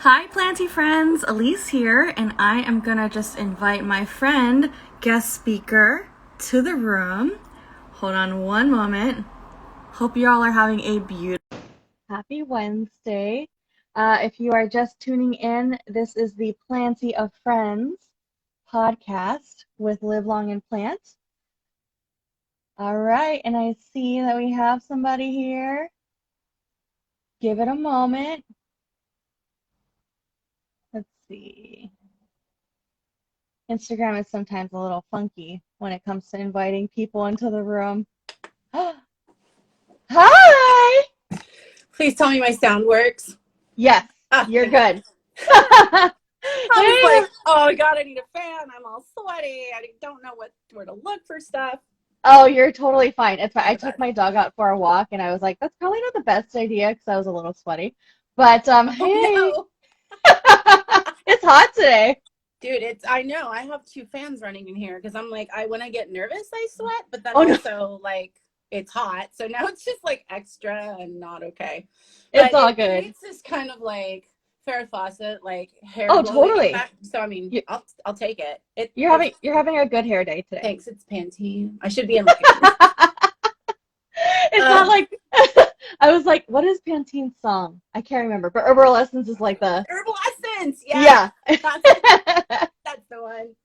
Hi, Planty friends. Elise here, and I am gonna just invite my friend, guest speaker, to the room. Hold on one moment. Hope you all are having a beautiful happy Wednesday. If you are just tuning in, this is the Planty of Friends podcast with Live Long and Plant. All right, and I see that we have somebody here. Give it a moment. Let's see. Instagram is sometimes a little funky when it comes to inviting people into the room. Hi! Please tell me my sound works. Yes, you're good. I was like, oh God, I need a fan. I'm all sweaty. I don't know where to look for stuff. Oh, you're totally fine. It's fine. I took my dog out for a walk and I was like, that's probably not the best idea because I was a little sweaty. But hey, No. it's hot today. Dude, I know. I have two fans running in here because I'm like, when I get nervous, I sweat, but then No. also like it's hot. So now it's just like extra and not okay. It's But all it good. creates this kind of like Farrah Fawcett, like hair blowing totally. effect. So I mean, I'll take it. You're having a good hair day today. Thanks. It's Pantene. I should be in like It's not like I was like, what is Pantene's song? I can't remember, but Herbal Essence is like the Herbal Essence. Yeah. That's the one.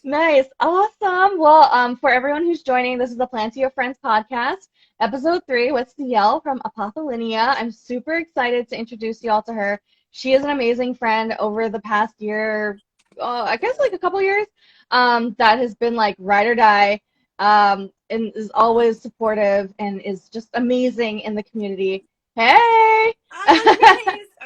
Nice. Awesome. Well, for everyone who's joining, this is the Planty of Friends podcast, episode 3 with Ciel from Apothalinea. I'm super excited to introduce you all to her. She is an amazing friend over the past year, I guess like a couple years, that has been like ride or die, and is always supportive and is just amazing in the community. Hey!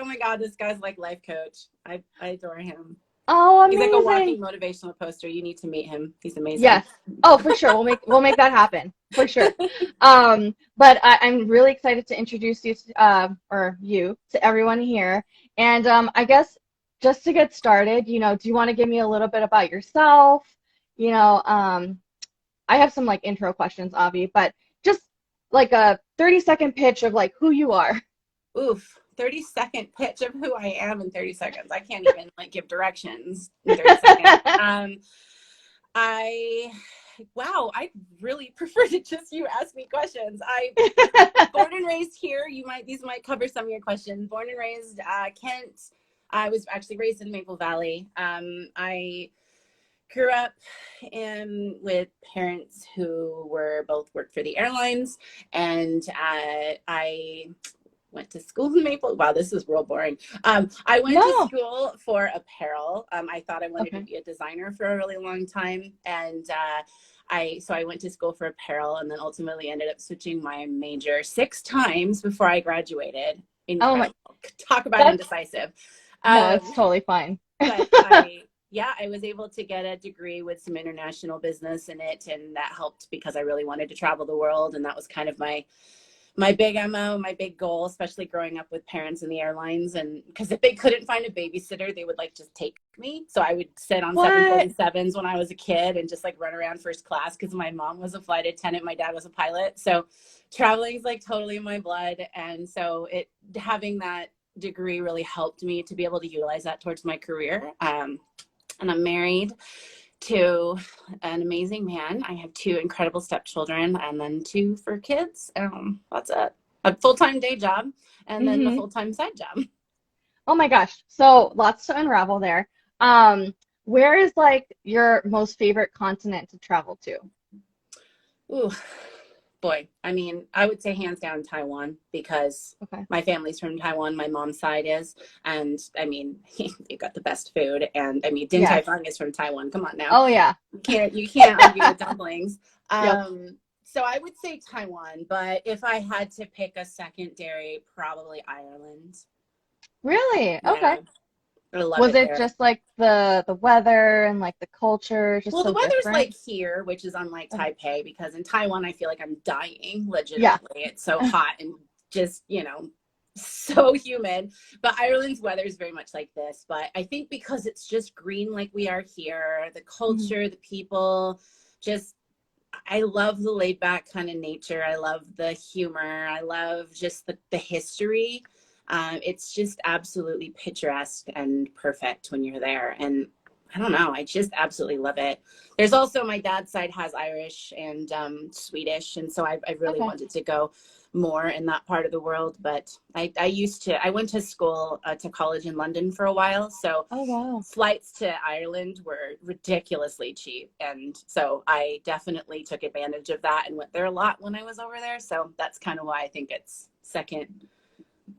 Oh my God, this guy's like life coach. I adore him. Oh, amazing. He's like a walking motivational poster. You need to meet him. He's amazing. Yes. Oh, for sure. We'll make that happen. For sure. But I'm really excited to introduce you to everyone here. And I guess just to get started, do you want to give me a little bit about yourself? I have some like intro questions, Avi, but just like a 30-second pitch of like who you are. Oof. 30-second pitch of who I am in 30 seconds. I can't even like give directions in 30 seconds. I really prefer to just you ask me questions. Born and raised here. These might cover some of your questions. Born and raised Kent. I was actually raised in Maple Valley. I grew up with parents who worked for the airlines, and I went to school in Maple. Wow, this is real boring. I went to school for apparel. I thought I wanted to be a designer for a really long time. And I went to school for apparel and then ultimately ended up switching my major 6 times before I graduated. Incredible. Talk about indecisive. No, it's totally fine. But I was able to get a degree with some international business in it. And that helped because I really wanted to travel the world. And that was kind of my big MO, my big goal, especially growing up with parents in the airlines. And because if they couldn't find a babysitter, they would like just take me. So I would sit on 747s when I was a kid and just like run around first class because my mom was a flight attendant. My dad was a pilot. So traveling is like totally in my blood. And so having that degree really helped me to be able to utilize that towards my career. And I'm married to an amazing man. I have 2 incredible stepchildren and then 2 for kids. That's it. A full-time day job and then the full-time side job. Oh my gosh. So lots to unravel there. Where is like your most favorite continent to travel to? Ooh, boy. I mean, I would say hands down Taiwan because my family's from Taiwan. My mom's side is. And I mean, you got the best food. And I mean, Din Tai Fung is from Taiwan. Come on now. Oh, yeah. You can't argue with dumplings. So I would say Taiwan. But if I had to pick a secondary, probably Ireland. Really? Yeah. Okay. Was it just like the weather and like the culture? Just the weather's like here, which is unlike Taipei, because in Taiwan I feel like I'm dying legitimately. It's so hot and just so humid. But Ireland's weather is very much like this. But I think because it's just green like we are here, the culture, the people, I love the laid back kind of nature. I love the humor. I love just the history. It's just absolutely picturesque and perfect when you're there. And I don't know, I just absolutely love it. There's also, my dad's side has Irish and Swedish. And so I really Okay. wanted to go more in that part of the world. But I went to school, to college in London for a while. So Oh, wow. flights to Ireland were ridiculously cheap. And so I definitely took advantage of that and went there a lot when I was over there. So that's kind of why I think it's second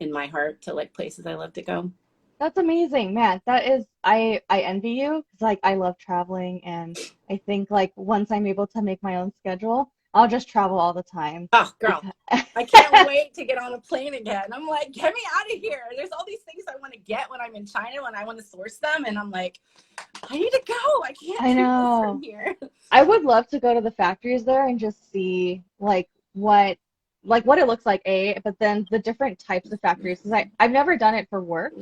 in my heart to like places I love to go. That's amazing, man. That is, I envy you because like I love traveling, and I think like once I'm able to make my own schedule, I'll just travel all the time Oh, girl, because I can't wait to get on a plane again. I'm like, get me out of here. There's all these things I want to get when I'm in China, when I want to source them. And I'm like, I need to go. I can't I do this from know. here. I would love to go to the factories there and just see like what it looks like, but then the different types of factories, because I've never done it for work,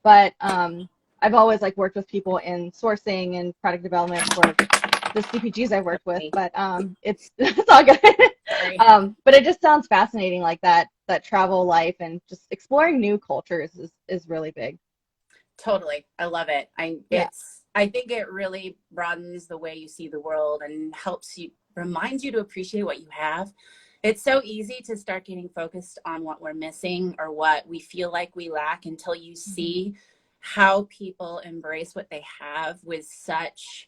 but I've always like worked with people in sourcing and product development for the CPGs I worked with, but it's it's all good. Sorry. But it just sounds fascinating, like that travel life and just exploring new cultures is really big. Totally. I love it. Yeah. I think it really broadens the way you see the world and reminds you to appreciate what you have. It's so easy to start getting focused on what we're missing or what we feel like we lack until you Mhm. see how people embrace what they have with such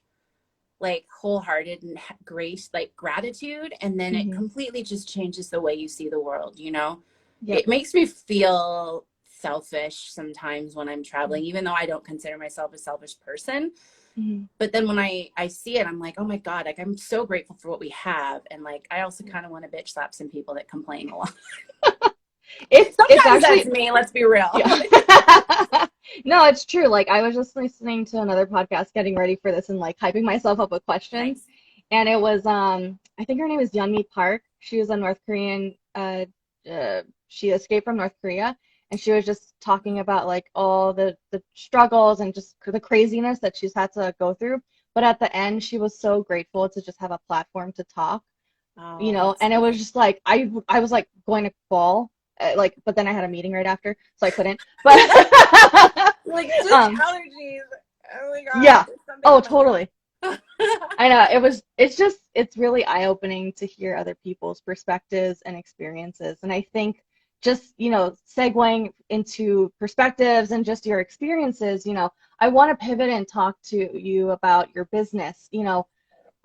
like wholehearted and grace, like gratitude. And then it Mhm. completely just changes the way you see the world, you know? Yep. It makes me feel selfish sometimes when I'm Mhm. traveling, even though I don't consider myself a selfish person. Mhm. But then when I see it, I'm like, oh my God, like I'm so grateful for what we have. And like, I also kind of want to bitch slap some people that complain a lot. It's Sometimes that's actually, me, let's be real. yeah. No, it's true. Like I was just listening to another podcast getting ready for this and like hyping myself up with questions. Nice. And it was I think her name is Yeonmi Park. She was a North Korean she escaped from North Korea, and she was just talking about like all the struggles and just the craziness that she's had to go through. But at the end, she was so grateful to just have a platform to talk, Oh, that's and it was sweet. just like I was like going to fall, like, but then I had a meeting right after, so I couldn't. But Like just um, allergies. Oh my God, yeah. there's something Oh, in my totally. throat. I know it's really eye-opening to hear other people's perspectives and experiences. And I think just, segueing into perspectives and just your experiences, I want to pivot and talk to you about your business,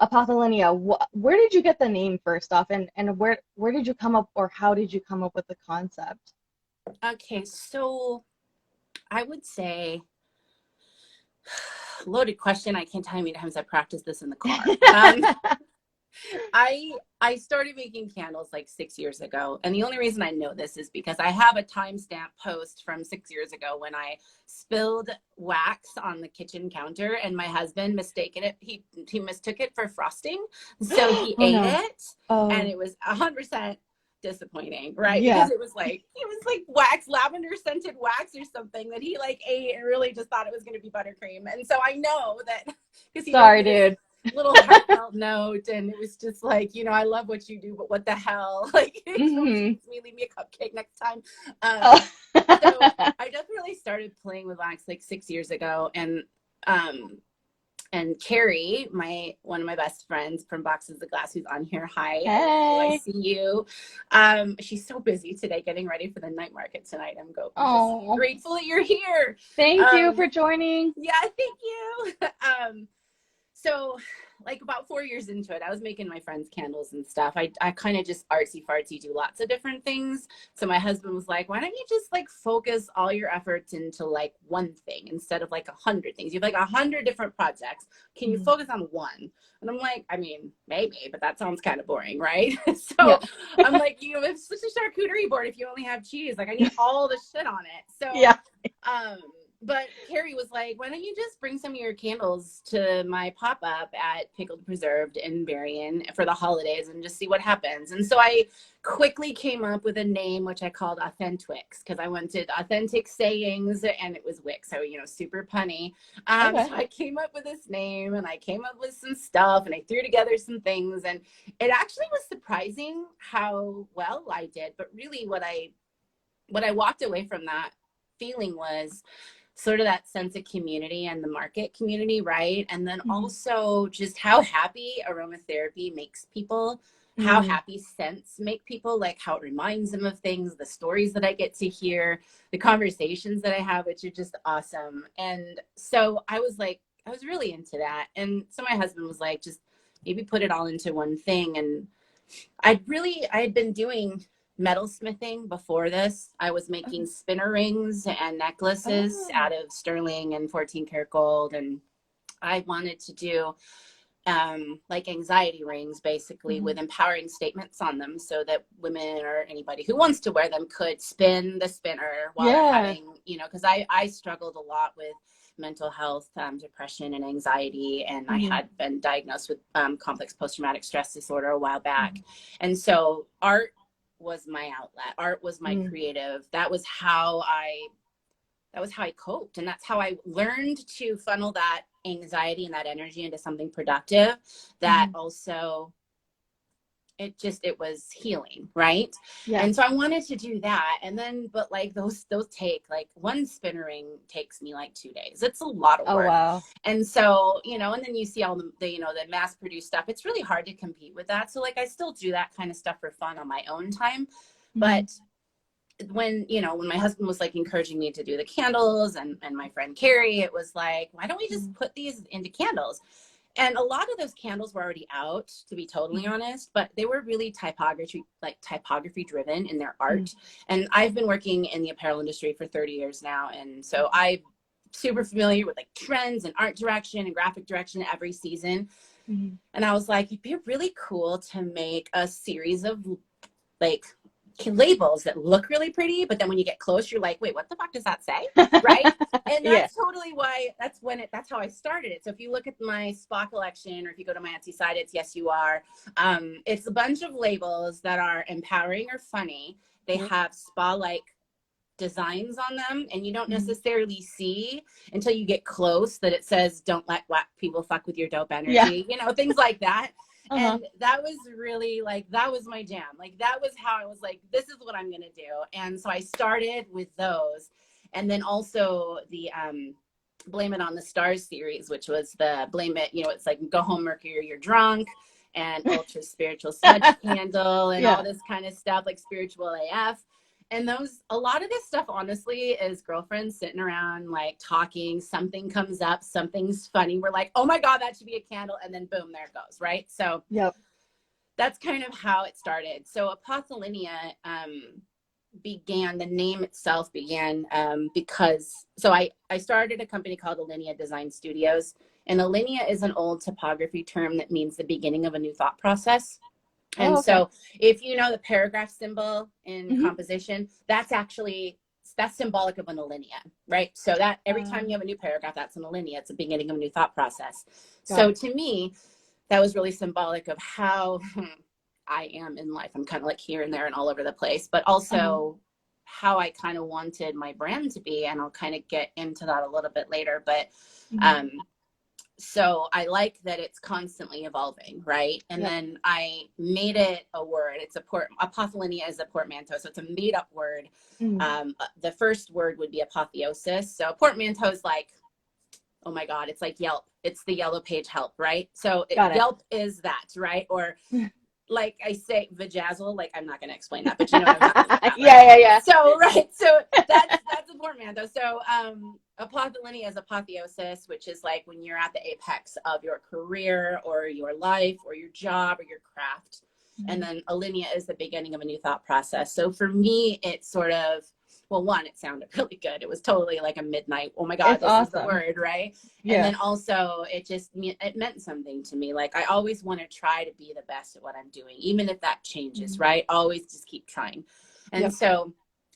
Apothalinea. Where did you get the name first off, and where did you come up, or how did you come up with the concept? Okay, so I would say loaded question. I can't tell you how many times I practiced this in the car. I started making candles like 6 years ago, and the only reason I know this is because I have a timestamp post from 6 years ago when I spilled wax on the kitchen counter, and my husband mistaken it. He mistook it for frosting, so he Oh ate no. it, and Oh, it was 100% disappointing, right? Because yeah. it was like wax, lavender scented wax or something that he like ate and really just thought it was going to be buttercream, and so I know that because he wrote Sorry, me this dude. little heartfelt note, and it was just like, I love what you do, but what the hell? Like, don't Hmm. tease me, leave me a cupcake next time. Oh. So I definitely started playing with wax like 6 years ago, um and Carrie, one of my best friends from Boxes of Glass, who's on here. Hi, hello, I Hey. see you. She's so busy today getting ready for the night market tonight. I'm just Oh, grateful that you're here. thank you Um, for joining. yeah, thank you. So like about 4 years into it, I was making my friends candles and stuff. I kind of just artsy fartsy do lots of different things. So my husband was like, why don't you just like focus all your efforts into like one thing instead of like 100 things? You have like 100 different projects. Can you Mhm. focus on one? And I'm like, I mean, maybe, but that sounds kind of boring, right? Yeah. So I'm like, it's such a charcuterie board if you only have cheese. Like I need all the shit on it. So Yeah. um but Carrie was like, why don't you just bring some of your candles to my pop-up at Pickled Preserved in Berrien for the holidays and just see what happens. And so I quickly came up with a name, which I called Authentwix, because I wanted authentic sayings, and it was Wix. So, super punny. Okay. So I came up with this name, and I came up with some stuff, and I threw together some things. And it actually was surprising how well I did. But really what I walked away from that feeling was sort of that sense of community and the market community, right? And then also just how happy aromatherapy makes people, how happy scents make people, like how it reminds them of things, the stories that I get to hear, the conversations that I have, which are just awesome. And so I was really into that. And so my husband was like, just maybe put it all into one thing. And I had been doing metalsmithing before this. I was making spinner rings and necklaces out of sterling and 14 karat gold. And I wanted to do like anxiety rings, basically with empowering statements on them, so that women or anybody who wants to wear them could spin the spinner while they're having, because I struggled a lot with mental health, depression and anxiety. And I had been diagnosed with complex post-traumatic stress disorder a while back. And so art was my outlet. Art was my creative. That was how I coped. And that's how I learned to funnel that anxiety and that energy into something productive that also it was healing, right? And so I wanted to do that. And then, but like those take, like one spinner ring takes me like 2 days. It's a lot of work. Oh, wow. And so, and then you see all the the mass produced stuff. It's really hard to compete with that. So like, I still do that kind of stuff for fun on my own time. But when my husband was like encouraging me to do the candles, and my friend Carrie, it was like, why don't we just put these into candles? And a lot of those candles were already out, to be totally honest, but they were really typography driven in their art. And I've been working in the apparel industry for 30 years now. And so I'm super familiar with like trends and art direction and graphic direction every season. And I was like, it'd be really cool to make a series of like labels that look really pretty, but then when you get close, you're like, wait, what the fuck does that say? Right? And that's totally why, that's how I started it. So if you look at my spa collection, or if you go to my Etsy site, it's Yes You Are. It's a bunch of labels that are empowering or funny. They have spa-like designs on them, and you don't necessarily see until you get close that it says, don't let whack people fuck with your dope energy, things like that. And that was really like, that was my jam. Like, that was how I was like, this is what I'm going to do. And so I started with those. And then also the Blame It on the Stars series, which was the Blame It, it's like Go Home Mercury, you're drunk, and Ultra Spiritual Smudge Candle, and all this kind of stuff, like Spiritual AF. And a lot of this stuff, honestly, is girlfriends sitting around, like talking, something comes up, something's funny. We're like, oh my God, that should be a candle. And then boom, there it goes. Right. So that's kind of how it started. So Apothalinea the name itself began because I started a company called Alinea Design Studios. And Alinea is an old typography term that means the beginning of a new thought process. And so if you know the paragraph symbol in composition, that's symbolic of an alinea, right? So that every time you have a new paragraph, that's an alinea. It's the beginning of a new thought process. So to me, that was really symbolic of how I am in life. I'm kind of like here and there and all over the place, but also how I kind of wanted my brand to be. And I'll kind of get into that a little bit later. But so I like that it's constantly evolving, right? And then I made it a word. Apothalinea is a portmanteau, so it's a made up word. The first word would be apotheosis. So portmanteau is like, oh my God, it's like Yelp. It's the yellow page help, right? So Yelp is that, right? Or like I say, vajazzle, like I'm not going to explain that, but you know what I'm talking about. Yeah. So, so that's a portmanteau. So, Apothalinea is apotheosis, which is like when you're at the apex of your career or your life or your job or your craft. And then Alinea is the beginning of a new thought process. So for me, it's sort of, well, one, it sounded really good. It was totally like a midnight, oh my God, it's this awesome. is the word, right? And then also it meant something to me. Like I always want to try to be the best at what I'm doing, even if that changes, right? Always just keep trying. And so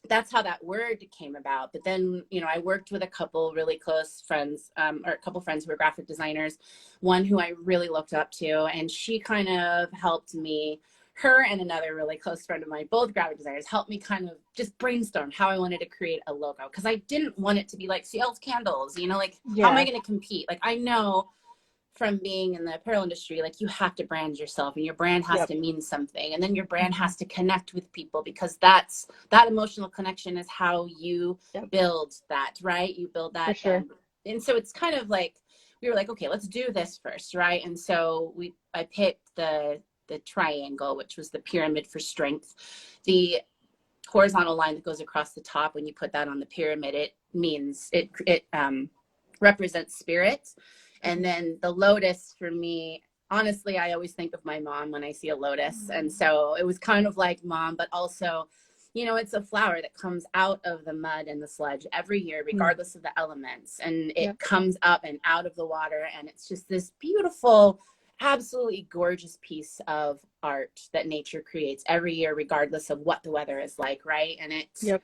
that's how that word came about. But then, I worked with a couple really close friends, or a couple friends who were graphic designers, one who I really looked up to, and she kind of helped me. Her and another really close friend of mine, both graphic designers, helped me kind of just brainstorm how I wanted to create a logo. Because I didn't want it to be like Ciel's candles, like, how am I going to compete? Like, I know from being in the apparel industry, like you have to brand yourself and your brand has Yep. to mean something. And then your brand Mhm. has to connect with people, because that emotional connection is how you Yep. build that, right? You build For that. sure. And so it's kind of like, we were like, okay, let's do this first, right? And so I picked the triangle, which was the pyramid for strength. The horizontal line that goes across the top, when you put that on the pyramid, it means it represents spirit. And then the lotus, for me, honestly, I always think of my mom when I see a lotus. And so it was kind of like mom, but also, it's a flower that comes out of the mud and the sludge every year, Mm. regardless of the elements. And Yep. it comes up and out of the water. And it's just this beautiful, absolutely gorgeous piece of art that nature creates every year, regardless of what the weather is like, right? Yep.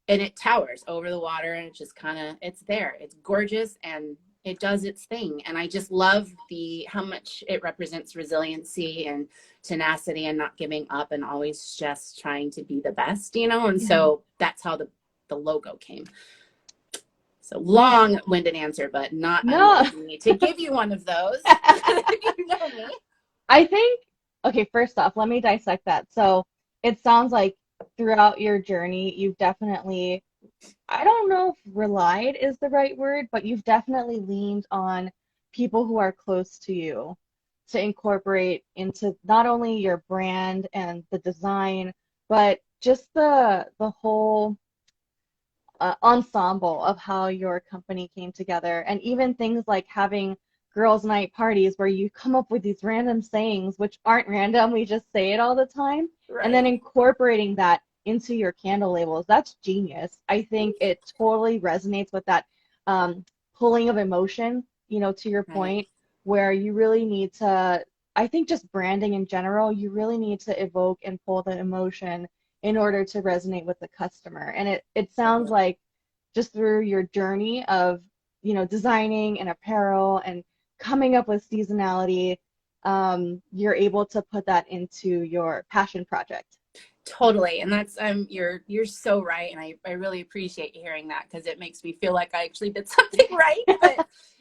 And it towers over the water, and it just it's there. It's gorgeous, and it does its thing. And I just love how much it represents resiliency and tenacity and not giving up and always just trying to be the best, And so that's how the logo came. So long-winded answer, but not No. unlike me to give you one of those. You know me. I think, okay, first off, let me dissect that. So it sounds like throughout your journey, you've definitely, I don't know if relied is the right word, but you've definitely leaned on people who are close to you to incorporate into not only your brand and the design, but just the whole ensemble of how your company came together. And even things like having girls' night parties where you come up with these random sayings, which aren't random, we just say it all the time, and then Right. incorporating that into your candle labels. That's genius. I think it totally resonates with that pulling of emotion, to your Right. point, where you really need to, I think just branding in general, you really need to evoke and pull the emotion in order to resonate with the customer. And it sounds like just through your journey of, designing and apparel and coming up with seasonality, you're able to put that into your passion project. Totally. And that's you're so right. And I really appreciate hearing that, because it makes me feel like I actually did something right.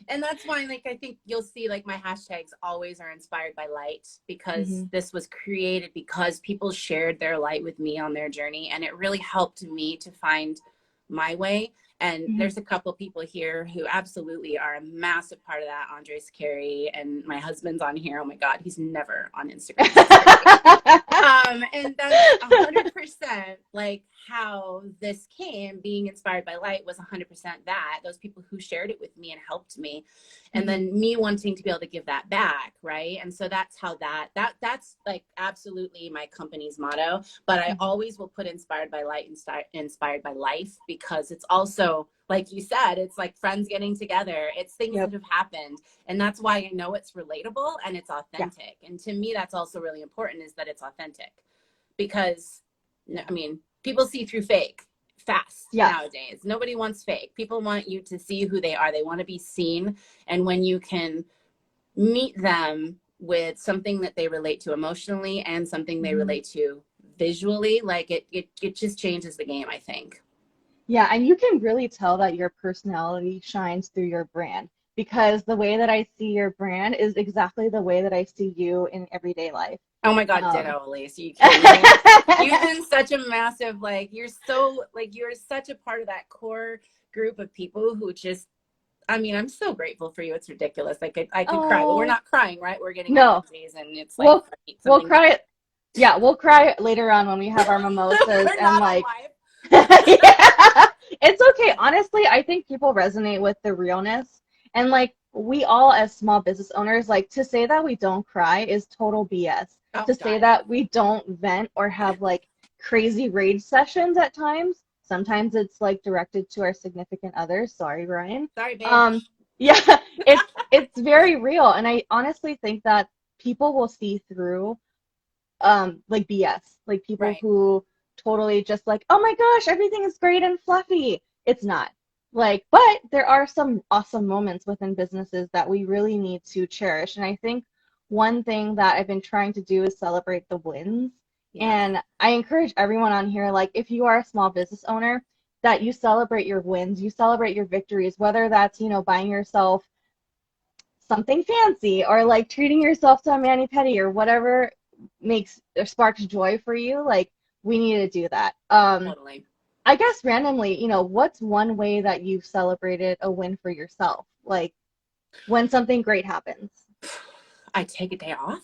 And that's why, like, I think you'll see, like, my hashtags always are inspired by light, because Mm-hmm. this was created because people shared their light with me on their journey, and it really helped me to find my way. And Mm-hmm. there's a couple people here who absolutely are a massive part of that. Andres Carey, and my husband's on here. Oh my God, he's never on Instagram. And that's 100% like how this came. Being inspired by light was 100% that. Those people who shared it with me and helped me, and Mm-hmm. then me wanting to be able to give that back, right? And so that's how that's like absolutely my company's motto. But I Mm-hmm. always will put inspired by light, inspired by life, because it's also, like you said, it's like friends getting together. It's things that Yep. have happened. And that's why I know it's relatable and it's Yeah. authentic. And to me, that's also really important, is that it's authentic, because, I mean, people see through fake fast Yes. nowadays. Nobody wants fake. People want you to see who they are. They want to be seen. And when you can meet them with something that they relate to emotionally and something they Mm-hmm. relate to visually, like it just changes the game, I think. Yeah, and you can really tell that your personality shines through your brand because the way that I see your brand is exactly the way that I see you in everyday life. Oh my God, Um, ditto, Elise. Are you kidding me? You've been such a massive, like, you're such a part of that core group of people who just, I mean, I'm so grateful for you. It's ridiculous. Like, I could cry, but we're oh, not crying, right? We're getting no, emojis, and it's like, we'll we'll something. cry. Yeah, we'll cry later on when we have our mimosas We're and not on like, live. yeah, it's okay. Honestly, I think people resonate with the realness. And like we all as small business owners, like to say that we don't cry is total BS. Oh To say God. that we don't vent or have like crazy rage sessions at times. Sometimes it's like directed to our significant others. Sorry, Ryan. Sorry, babe. Um, yeah, it's very real. And I honestly think that people will see through like BS, like people Right. who totally just like, oh my gosh, everything is great and fluffy. It's not. Like, but there are some awesome moments within businesses that we really need to cherish. And I think one thing that I've been trying to do is celebrate the wins. Yeah. And I encourage everyone on here, like if you are a small business owner, that you celebrate your wins, you celebrate your victories, whether that's, buying yourself something fancy, or like treating yourself to a mani-pedi or whatever makes or sparks joy for you, like we need to do that. Totally. I guess randomly, what's one way that you've celebrated a win for yourself? Like when something great happens. I take a day off.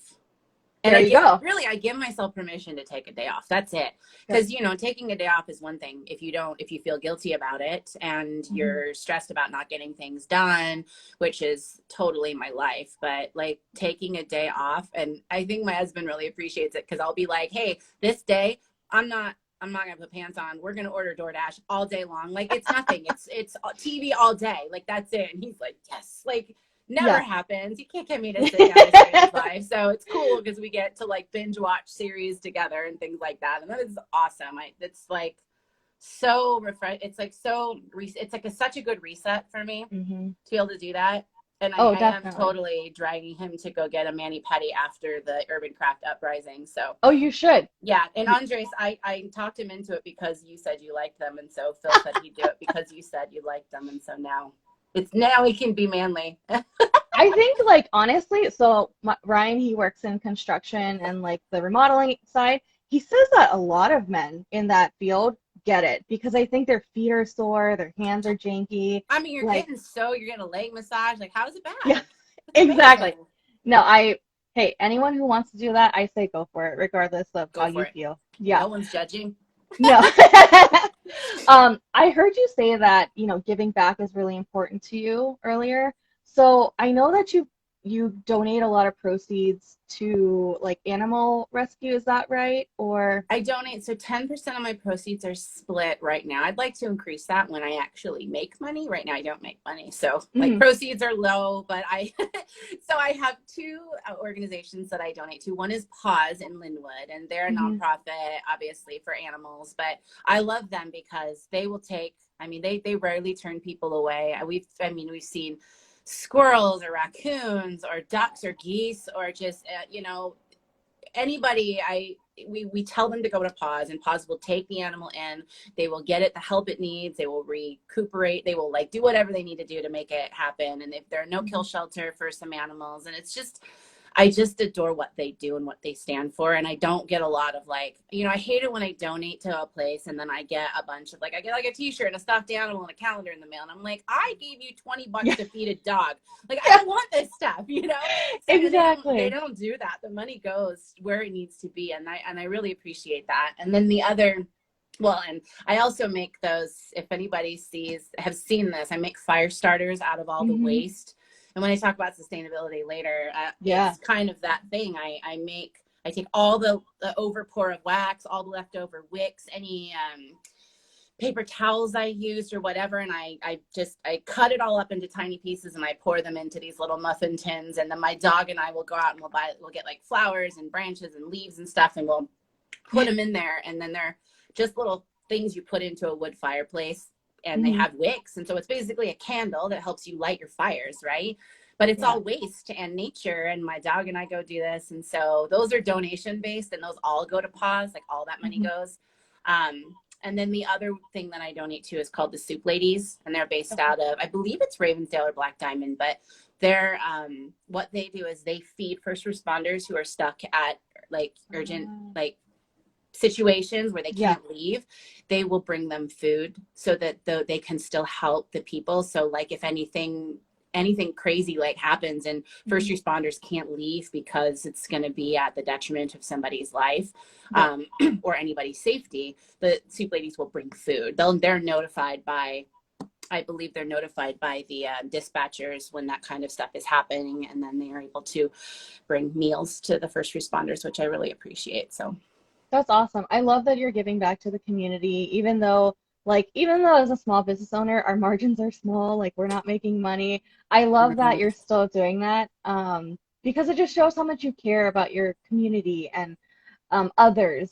And There you go. I give myself permission to take a day off. That's it. Good. Because, taking a day off is one thing. If you feel guilty about it and you're stressed about not getting things done, which is totally my life, but like taking a day off. And I think my husband really appreciates it because I'll be like, hey, this day I'm not going to put pants on. We're going to order DoorDash all day long. Like it's nothing. It's TV all day. Like that's it. And he's like, yes, like never happens. You can't get me to sit down and stay his life. So it's cool because we get to like binge watch series together and things like that. And that is awesome. It's like so it's like it's like such a good reset for me to be able to do that. And I am totally dragging him to go get a mani-pedi after the Urban Craft Uprising. So you should. Yeah. And Andres, I talked him into it because you said you liked them. And so Phil said he'd do it because you said you liked them. And so now he can be manly. I think like honestly, so Ryan, he works in construction and like the remodeling side. He says that a lot of men in that field get it because I think their feet are sore, their hands are janky. I mean, you're getting a leg massage. Like, how is it bad? Yeah, exactly. No, hey, anyone who wants to do that, I say go for it, regardless of how you feel. Yeah. No one's judging. No. I heard you say that, giving back is really important to you earlier. So I know that you donate a lot of proceeds to like animal rescue. Is that right? Or I donate. So 10% of my proceeds are split right now. I'd like to increase that when I actually make money. Right now, I don't make money. So like proceeds are low, but I have two organizations that I donate to. One is Paws in Linwood, and they're a nonprofit, obviously for animals, but I love them because they will they rarely turn people away. We've seen squirrels or raccoons or ducks or geese or just anybody. We tell them to go to Paws, and Paws will take the animal in. They will get it the help it needs. They will recuperate. They will like do whatever they need to do to make it happen. And if there are no kill shelter for some animals, and it's just, I just adore what they do and what they stand for. And I don't get a lot of like, I hate it when I donate to a place and then I get a bunch of like, I get like a t-shirt and a stuffed animal and a calendar in the mail. And I'm like, I gave you $20 to feed a dog. Like, I don't want this stuff, So exactly. They don't do that. The money goes where it needs to be. And I really appreciate that. And then the other, and I also make those, if anybody has seen this, I make fire starters out of all the waste. And when I talk about sustainability later, it's kind of that thing. I take all the overpour of wax, all the leftover wicks, any paper towels I used or whatever, and I cut it all up into tiny pieces and I pour them into these little muffin tins. And then my dog and I will go out and we'll get like flowers and branches and leaves and stuff, and we'll put them in there. And then they're just little things you put into a wood fireplace. And they have wicks. And so it's basically a candle that helps you light your fires, right? But it's all waste and nature. And my dog and I go do this. And so those are donation based, and those all go to Paws, like all that money goes. And then the other thing that I donate to is called the Soup Ladies. And they're based out of, I believe it's Ravensdale or Black Diamond, but they're, what they do is they feed first responders who are stuck at like urgent, like situations where they can't leave. They will bring them food so that they can still help the people. So like if anything crazy like happens and first responders can't leave because it's going to be at the detriment of somebody's life or anybody's safety, the Soup Ladies will bring food. They're notified by, I believe they're notified by the dispatchers when that kind of stuff is happening, and then they are able to bring meals to the first responders, which I really appreciate. So that's awesome. I love that you're giving back to the community, even though as a small business owner, our margins are small, like we're not making money. I love that you're still doing that because it just shows how much you care about your community and others,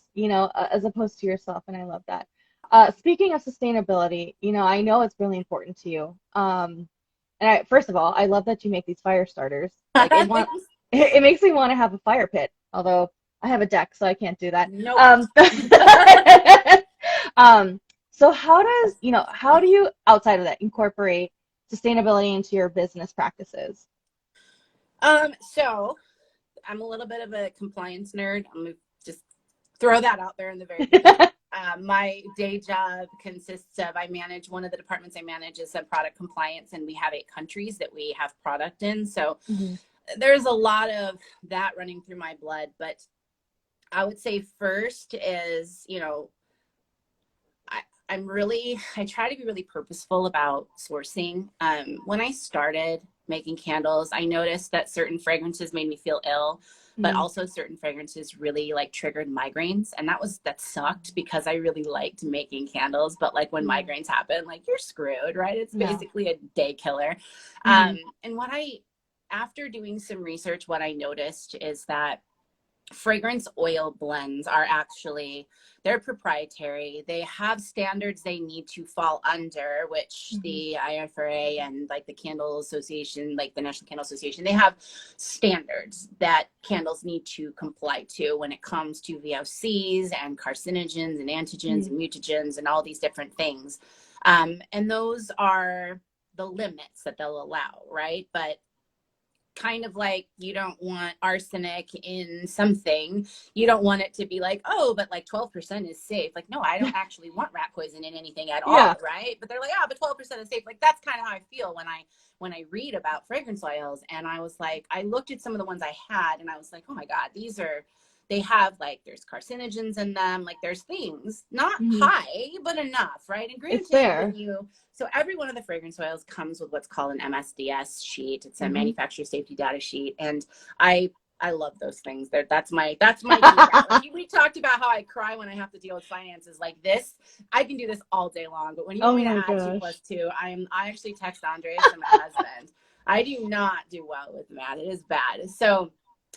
as opposed to yourself. And I love that. Speaking of sustainability, I know it's really important to you. First of all, I love that you make these fire starters. Like it makes me want to have a fire pit, although I have a deck, so I can't do that. Nope. So how do you, outside of that, incorporate sustainability into your business practices? So I'm a little bit of a compliance nerd. I'm gonna just throw that out there in the very beginning. My day job consists of, I manage, one of the departments I manage is product compliance, and we have 8 countries that we have product in. So there's a lot of that running through my blood. But I would say first is, I try to be really purposeful about sourcing. When I started making candles, I noticed that certain fragrances made me feel ill, but also certain fragrances really like triggered migraines. And that sucked because I really liked making candles. But like when migraines happen, like you're screwed, right? It's basically a day killer. And after doing some research, what I noticed is that fragrance oil blends are actually, they're proprietary. They have standards they need to fall under, which the IFRA and like the Candle Association, like the National Candle Association, they have standards that candles need to comply to when it comes to VOCs and carcinogens and antigens and mutagens and all these different things. And those are the limits that they'll allow, right? But kind of like you don't want arsenic in something, you don't want it to be like, oh, but like 12% is safe. Like, no, I don't actually want rat poison in anything at all, right? But they're like, oh, but 12% is safe. Like, that's kind of how I feel when I read about fragrance oils. And I was like, I looked at some of the ones I had and I was like, oh my God, they have like, there's carcinogens in them, like there's things not high but enough, right? And granted, so every one of the fragrance oils comes with what's called an MSDS sheet. It's a manufacturer safety data sheet, and I love those things. That's my like, we talked about how I cry when I have to deal with finances like this. I can do this all day long, but when you want me to add 2 plus 2, I actually text Andres and my husband. I do not do well with math. It is bad. So,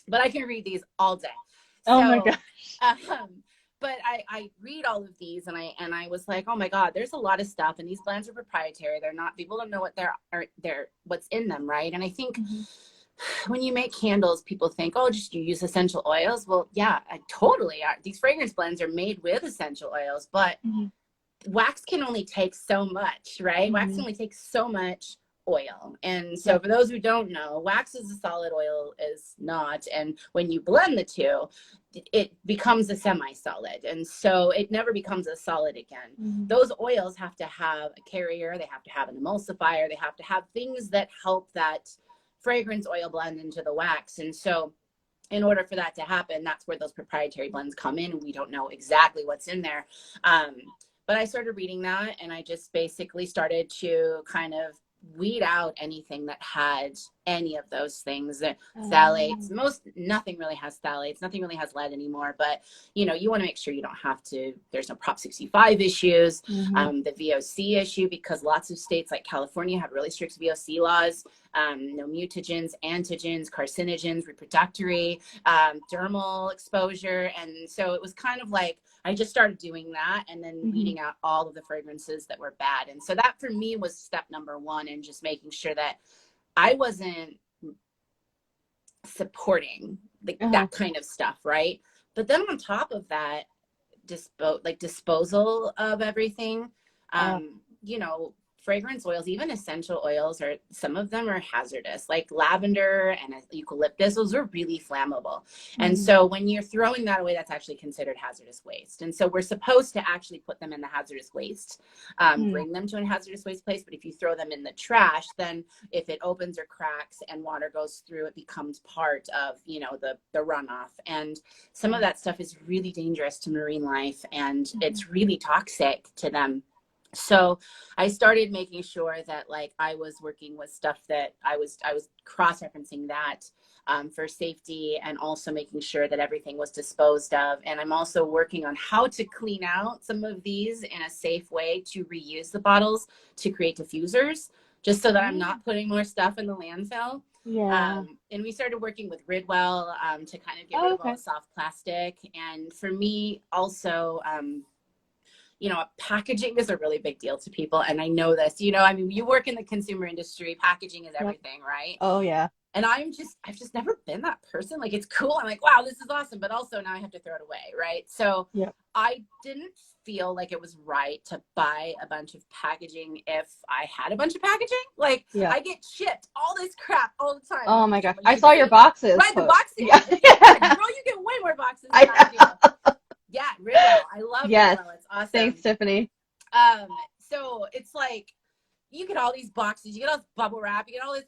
but I can read these all day. Oh my gosh. But I read all of these and I was like, oh my God, there's a lot of stuff, and these blends are proprietary. They're not, people don't know what they're what's in them, right? And I think when you make candles, people think, oh, just you use essential oils. Well, yeah, these fragrance blends are made with essential oils, but wax can only take so much, right? Wax can only take so much oil. And so for those who don't know, wax is a solid, oil is not. And when you blend the two, it becomes a semi-solid. And so it never becomes a solid again. Those oils have to have a carrier, they have to have an emulsifier, they have to have things that help that fragrance oil blend into the wax. And so in order for that to happen, that's where those proprietary blends come in. We don't know exactly what's in there. But I started reading that, and I just basically started to kind of weed out anything that had any of those things. Phthalates, nothing really has phthalates, nothing really has lead anymore, but you want to make sure you don't have to, there's no Prop 65 issues, the VOC issue, because lots of states like California have really strict VOC laws, no mutagens, antigens, carcinogens, reproductory, dermal exposure. And so it was kind of like, I just started doing that and then weeding out all of the fragrances that were bad. And so that for me was step number 1, and just making sure that I wasn't supporting that kind of stuff, right? But then on top of that, disposal of everything, fragrance oils, even essential oils, some of them are hazardous, like lavender and eucalyptus. Those are really flammable. And so when you're throwing that away, that's actually considered hazardous waste. And so we're supposed to actually put them in the hazardous waste, bring them to a hazardous waste place. But if you throw them in the trash, then if it opens or cracks and water goes through, it becomes part of, the runoff. And some of that stuff is really dangerous to marine life, and it's really toxic to them. So I started making sure that like I was working with stuff that I was cross-referencing that for safety, and also making sure that everything was disposed of. And I'm also working on how to clean out some of these in a safe way to reuse the bottles to create diffusers, just so that I'm not putting more stuff in the landfill. And we started working with Ridwell to kind of get rid of all the soft plastic. And for me also, packaging is a really big deal to people. And I know this, you work in the consumer industry, packaging is everything, right? Oh yeah. And I've just never been that person. Like, it's cool. I'm like, wow, this is awesome. But also now I have to throw it away. Right. So Yep. I didn't feel like it was right to buy a bunch of packaging if I had a bunch of packaging. Like, Yeah. I get shipped all this crap all the time. Oh my gosh. I saw your boxes. Right, the boxes. Yeah. Yeah, girl, you get way more boxes than I do. Yeah, Ridwell. I love Yes. Ridwell. It's awesome. Thanks, Tiffany. So it's like, you get all these boxes, you get all this bubble wrap, you get all this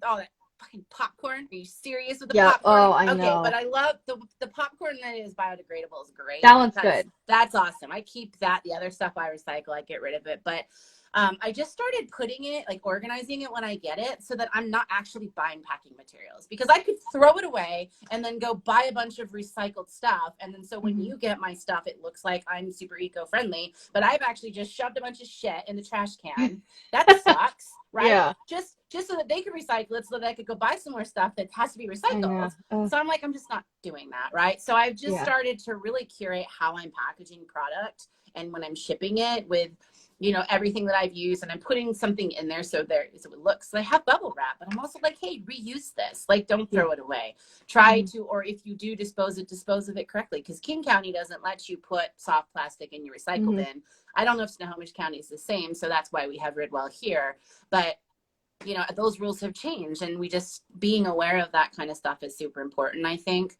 all that fucking popcorn. Are you serious with the popcorn? Oh, I know. But I love the popcorn that is biodegradable is great. That one's good. That's awesome. I keep that. The other stuff I recycle, I get rid of it. But I just started putting it, like organizing it when I get it, so that I'm not actually buying packing materials, because I could throw it away and then go buy a bunch of recycled stuff. And then so when you get my stuff, it looks like I'm super eco-friendly, but I've actually just shoved a bunch of shit in the trash can. That sucks, right? Yeah. Just so that they could recycle it, so that I could go buy some more stuff that has to be recycled. So I'm like, I'm just not doing that, right? So I've just started to really curate how I'm packaging product, and when I'm shipping it with, you know, everything that I've used, and I'm putting something in there so it looks, I have bubble wrap, but I'm also like, hey, reuse this. Like, don't throw it away. Try to, or if you do dispose of it correctly, because King County doesn't let you put soft plastic in your recycle bin. I don't know if Snohomish County is the same, so that's why we have Ridwell here. But you know, those rules have changed, and we just being aware of that kind of stuff is super important, I think.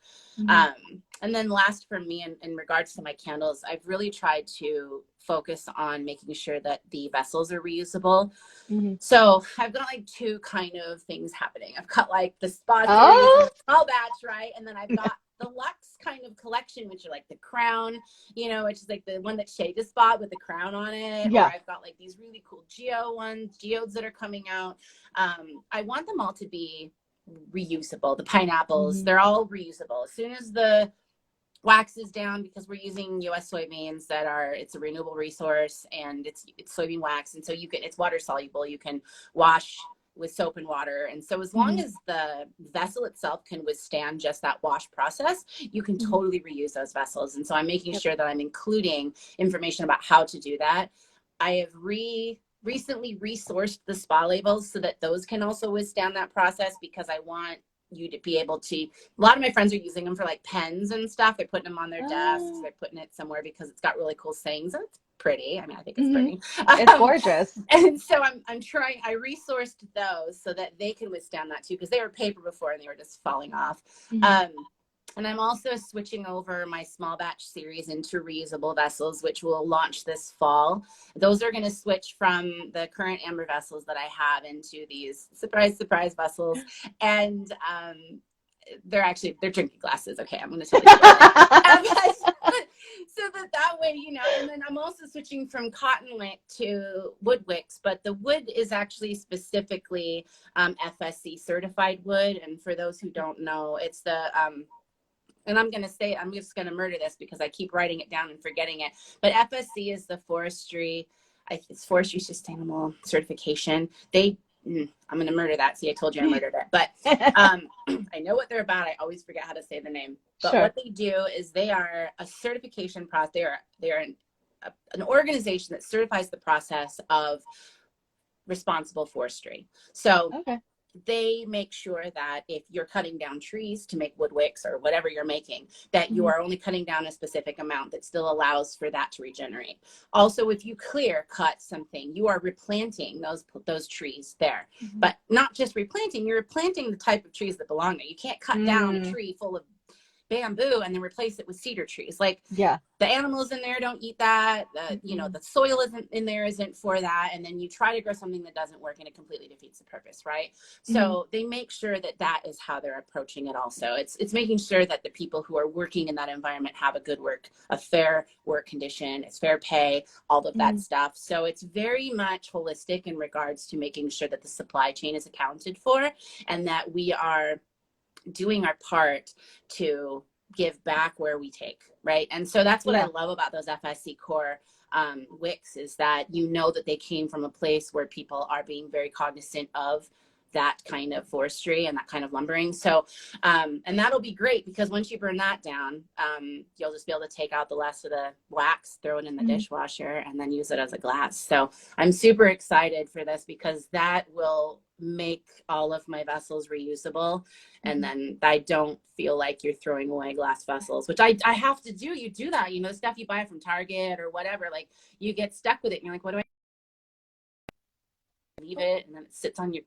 And then last for me, in regards to my candles, I've really tried to focus on making sure that the vessels are reusable. So I've got like two kind of things happening. I've got like the spa series, small batch, right? And then I've got the luxe kind of collection, which are like the crown, you know, which is like the one that Shay just bought with the crown on it. Yeah. Or I've got like these really cool geodes that are coming out. I want them all to be reusable. The pineapples, they're all reusable. As soon as the wax is down, because we're using US soybeans it's a renewable resource, and it's soybean wax. And so it's water soluble. You can wash with soap and water. And so as long as the vessel itself can withstand just that wash process, you can totally reuse those vessels. And so I'm making sure that I'm including information about how to do that. I have recently resourced the spa labels so that those can also withstand that process, because I want you to be able to, a lot of my friends are using them for like pens and stuff. They're putting them on their desks. They're putting it somewhere because it's got really cool sayings, and it's pretty. I mean, I think it's pretty. It's gorgeous. And so I resourced those so that they can withstand that too, because they were paper before and they were just falling off. And I'm also switching over my small batch series into reusable vessels, which will launch this fall. Those are going to switch from the current amber vessels that I have into these surprise vessels. And they're drinking glasses. Okay, I'm going to tell you. So that way, you know, and then I'm also switching from cotton wick to wood wicks, but the wood is actually specifically FSC certified wood. And for those who don't know, it's the and I'm just going to murder this because I keep writing it down and forgetting it. But FSC is the it's Forestry Sustainable Certification. I'm going to murder that. See, I told you I murdered it. But I know what they're about. I always forget how to say the name. But what they do is they are a certification process. They are an organization that certifies the process of responsible forestry. So they make sure that if you're cutting down trees to make wood wicks or whatever you're making, that you are only cutting down a specific amount that still allows for that to regenerate. Also, if you clear cut something, you are replanting those trees there. But not just replanting, you're replanting the type of trees that belong there. You can't cut down a tree full of bamboo and then replace it with cedar trees. Like the animals in there don't eat that. You know, the soil isn't for that. And then you try to grow something that doesn't work and it completely defeats the purpose, right? So they make sure that is how they're approaching it also. It's making sure that the people who are working in that environment have a fair work condition, it's fair pay, all of that stuff. So it's very much holistic in regards to making sure that the supply chain is accounted for and that we are doing our part to give back where we take, right? And so that's what I love about those FSC core wicks, is that you know that they came from a place where people are being very cognizant of that kind of forestry and that kind of lumbering. So, and that'll be great because once you burn that down, you'll just be able to take out the rest of the wax, throw it in the dishwasher, and then use it as a glass. So I'm super excited for this because that will make all of my vessels reusable, and then I don't feel like you're throwing away glass vessels, which I have to do. You do that, you know, stuff you buy from Target or whatever, like you get stuck with it and you're like, what do I leave it? And then it sits on your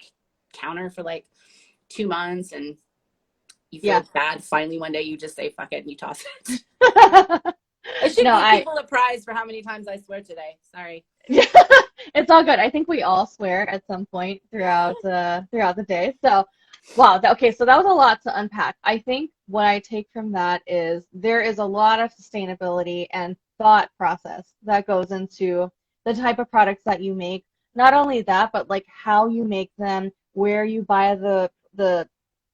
counter for like 2 months and you feel bad. Finally one day you just say fuck it and you toss it. I should give people a prize for how many times I swear today. Sorry. It's all good. I think we all swear at some point throughout the day. So, wow. Okay, so that was a lot to unpack. I think what I take from that is there is a lot of sustainability and thought process that goes into the type of products that you make. Not only that, but like how you make them, where you buy the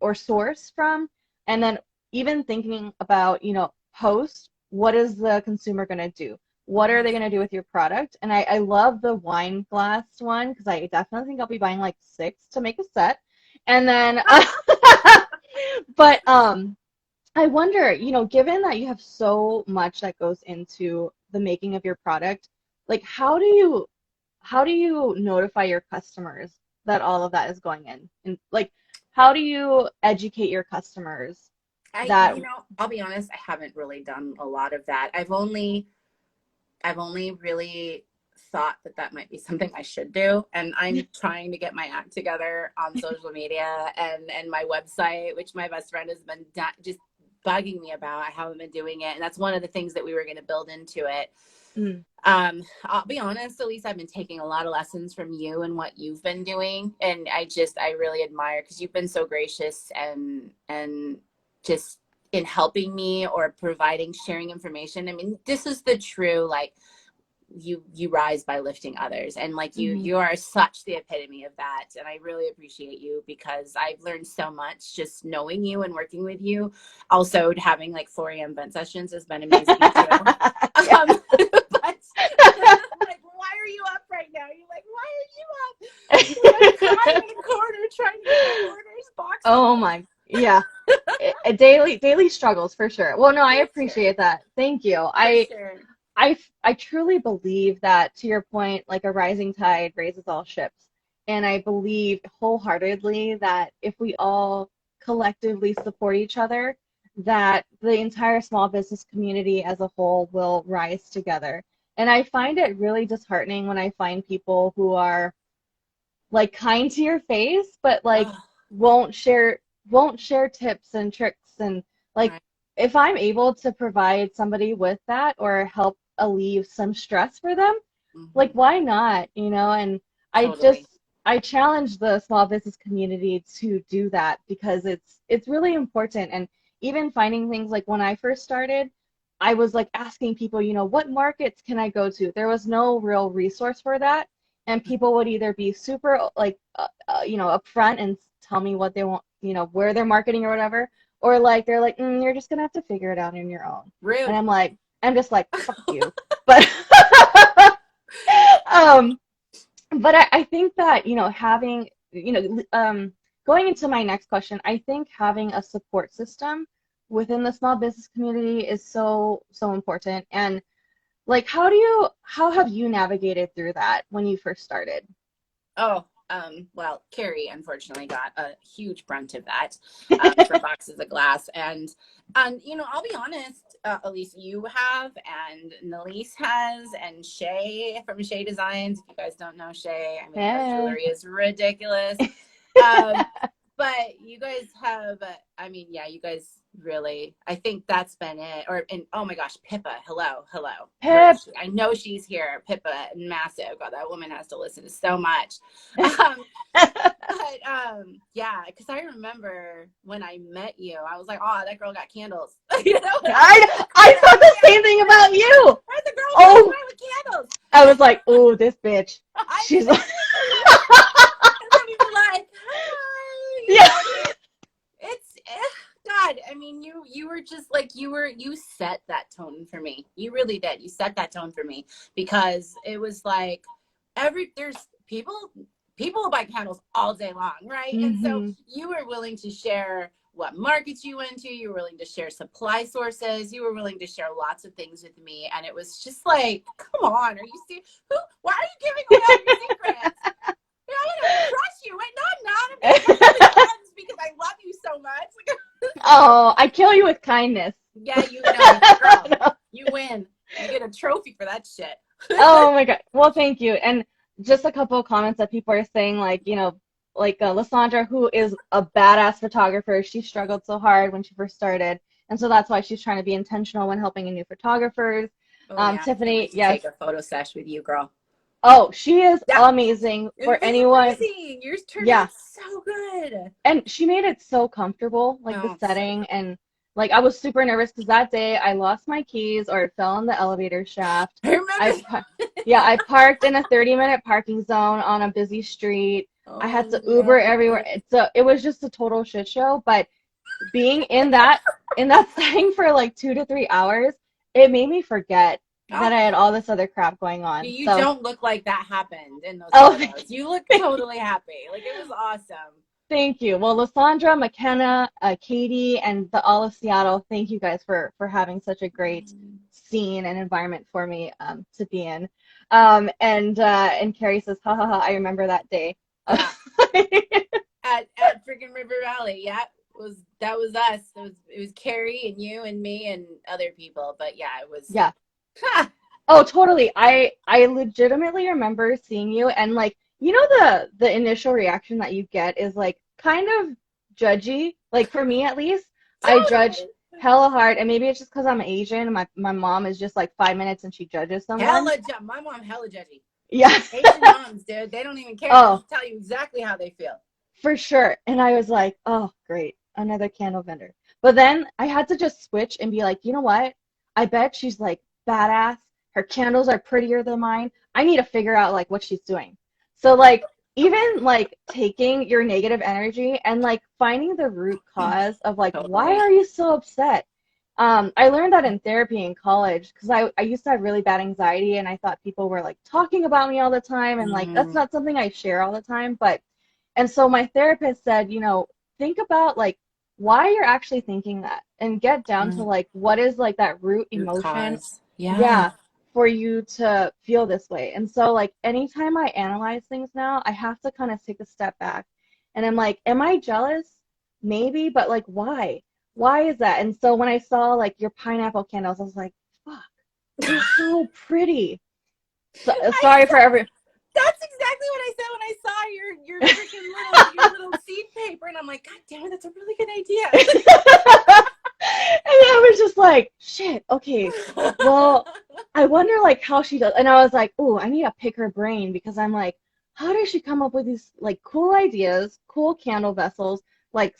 or source from, and then even thinking about, you know, post, what is the consumer going to do? What are they going to do with your product? And I love the wine glass one because I definitely think I'll be buying like 6 to make a set. And then, but I wonder, you know, given that you have so much that goes into the making of your product, like how do you notify your customers that all of that is going in? And like, how do you educate your customers? You know, I'll be honest, I haven't really done a lot of that. I've only really thought that might be something I should do. And I'm trying to get my act together on social media and my website, which my best friend has been just bugging me about. I haven't been doing it. And that's one of the things that we were going to build into it. I'll be honest, Elise, I've been taking a lot of lessons from you and what you've been doing. And I really admire, because you've been so gracious and just in helping me or providing, sharing information. I mean, this is the true, like, you rise by lifting others, and like you are such the epitome of that. And I really appreciate you, because I've learned so much just knowing you and working with you. Also, having like 4 a.m. vent sessions has been amazing too. But like, why are you up right now? You're like, why are you up? You're like crying in the corner trying to get my orders boxed. Oh my, yeah. Daily struggles for sure. Well, no, I appreciate that. Thank you. I truly believe that, to your point, like a rising tide raises all ships. And I believe wholeheartedly that if we all collectively support each other, that the entire small business community as a whole will rise together. And I find it really disheartening when I find people who are like kind to your face, but like won't share tips and tricks. And like, if I'm able to provide somebody with that or help alleviate some stress for them, like, why not, you know? And I challenge the small business community to do that, because it's really important. And even finding things, like when I first started, I was like asking people, you know, what markets can I go to? There was no real resource for that. And people would either be super like, you know, upfront and tell me what they want, you know, where they're marketing or whatever. Or like, they're like, you're just going to have to figure it out on your own. Rude. And I'm just like, fuck you. But, but I think that, you know, having, you know, going into my next question, I think having a support system within the small business community is so important. And like, how have you navigated through that when you first started? Well, Carrie unfortunately got a huge brunt of that for boxes of glass. And you know, I'll be honest, Elise, you have, and Nalise has, and Shay from Shay Designs. If you guys don't know Shay, I mean, her jewelry is ridiculous. But you guys have, I mean, yeah, you guys really, I think that's been it. And oh my gosh, Pippa, hello. Pip. I know she's here. Pippa, massive. God, that woman has to listen to so much. Yeah, because I remember when I met you, I was like, oh, that girl got candles. You know? I thought the same thing about you. Where's the girl with candles? I was like, oh, this bitch. She's like, like, hi. Yeah. It's God. I mean, you were just like, you set that tone for me. You really did. You set that tone for me, because it was like there's people will buy candles all day long, right? And so you were willing to share what markets you went to. You were willing to share supply sources. You were willing to share lots of things with me. And it was just like, come on, are you serious? Why are you giving away all your secrets? I'm gonna crush you. Wait, no, I'm Oh, I kill you with kindness. Yeah, you know, girl, No. you win. You get a trophy for that shit. Oh my God. Well, thank you. And just a couple of comments that people are saying, like, like Lysandra, who is a badass photographer, she struggled so hard when she first started. And so that's why she's trying to be intentional when helping new photographers. Oh yeah, I can't Tiffany, wait to yes. take a photo sesh with you, girl. Oh, she is Yeah, amazing it for was anyone. amazing. Yours turned Yeah. out so good. And she made it so comfortable, like the Oh, so setting. And like I was super nervous because that day I lost my keys or it fell in the elevator shaft. I remember. Yeah, I parked in a 30-minute parking zone on a busy street. I had Oh to Uber everywhere. no. It was just a total shit show. But being in that setting for like 2 to 3 hours, it made me forget that Oh, I had all this other crap going on. you So, don't look like that happened in those oh, photos. You look totally happy. Like it was awesome. thank you. Well, Lysandra, McKenna, Katie, and the all of Seattle, thank you guys for having such a great scene and environment for me to be in. And Carrie says, ha ha ha, I remember that day. Yeah. At freaking River Valley. Yeah. That was us. It was Carrie and you and me and other people. But yeah, it was Yeah. Oh, totally. I legitimately remember seeing you and like the initial reaction that you get is like kind of judgy. Like for me at least, I judge totally. hella hard and maybe it's just because I'm Asian and my mom is just like 5 minutes and she judges someone. My mom hella judgy. Yeah. Asian moms, dude, they don't even care. Oh, They'll tell you exactly how they feel. for sure. And I was like, oh, great, another candle vendor. But then I had to just switch and be like, you know what? I bet she's like badass. Her candles are prettier than mine. I need to figure out like what she's doing. So like even like taking your negative energy and like finding the root cause of like why Totally. are you so upset? I learned that in therapy in college because I used to have really bad anxiety and I thought people were like talking about me all the time and like that's not something I share all the time. And so my therapist said, think about like why you're actually thinking that and get down to like what is like that root Root emotion. cause. Yeah. Yeah, for you to feel this way. And so like anytime I analyze things now, I have to kind of take a step back. And I'm like, am I jealous? Maybe, but like why? Why is that? And so when I saw like your pineapple candles, I was like, fuck, they're so pretty. So, sorry for every That's exactly what I said when I saw your freaking little seed paper, and I'm like, God damn it, that's a really good idea. And I was just like, shit, okay, well, I wonder like how she does. And I was like, oh, I need to pick her brain because I'm like, how does she come up with these like cool ideas, cool candle vessels, like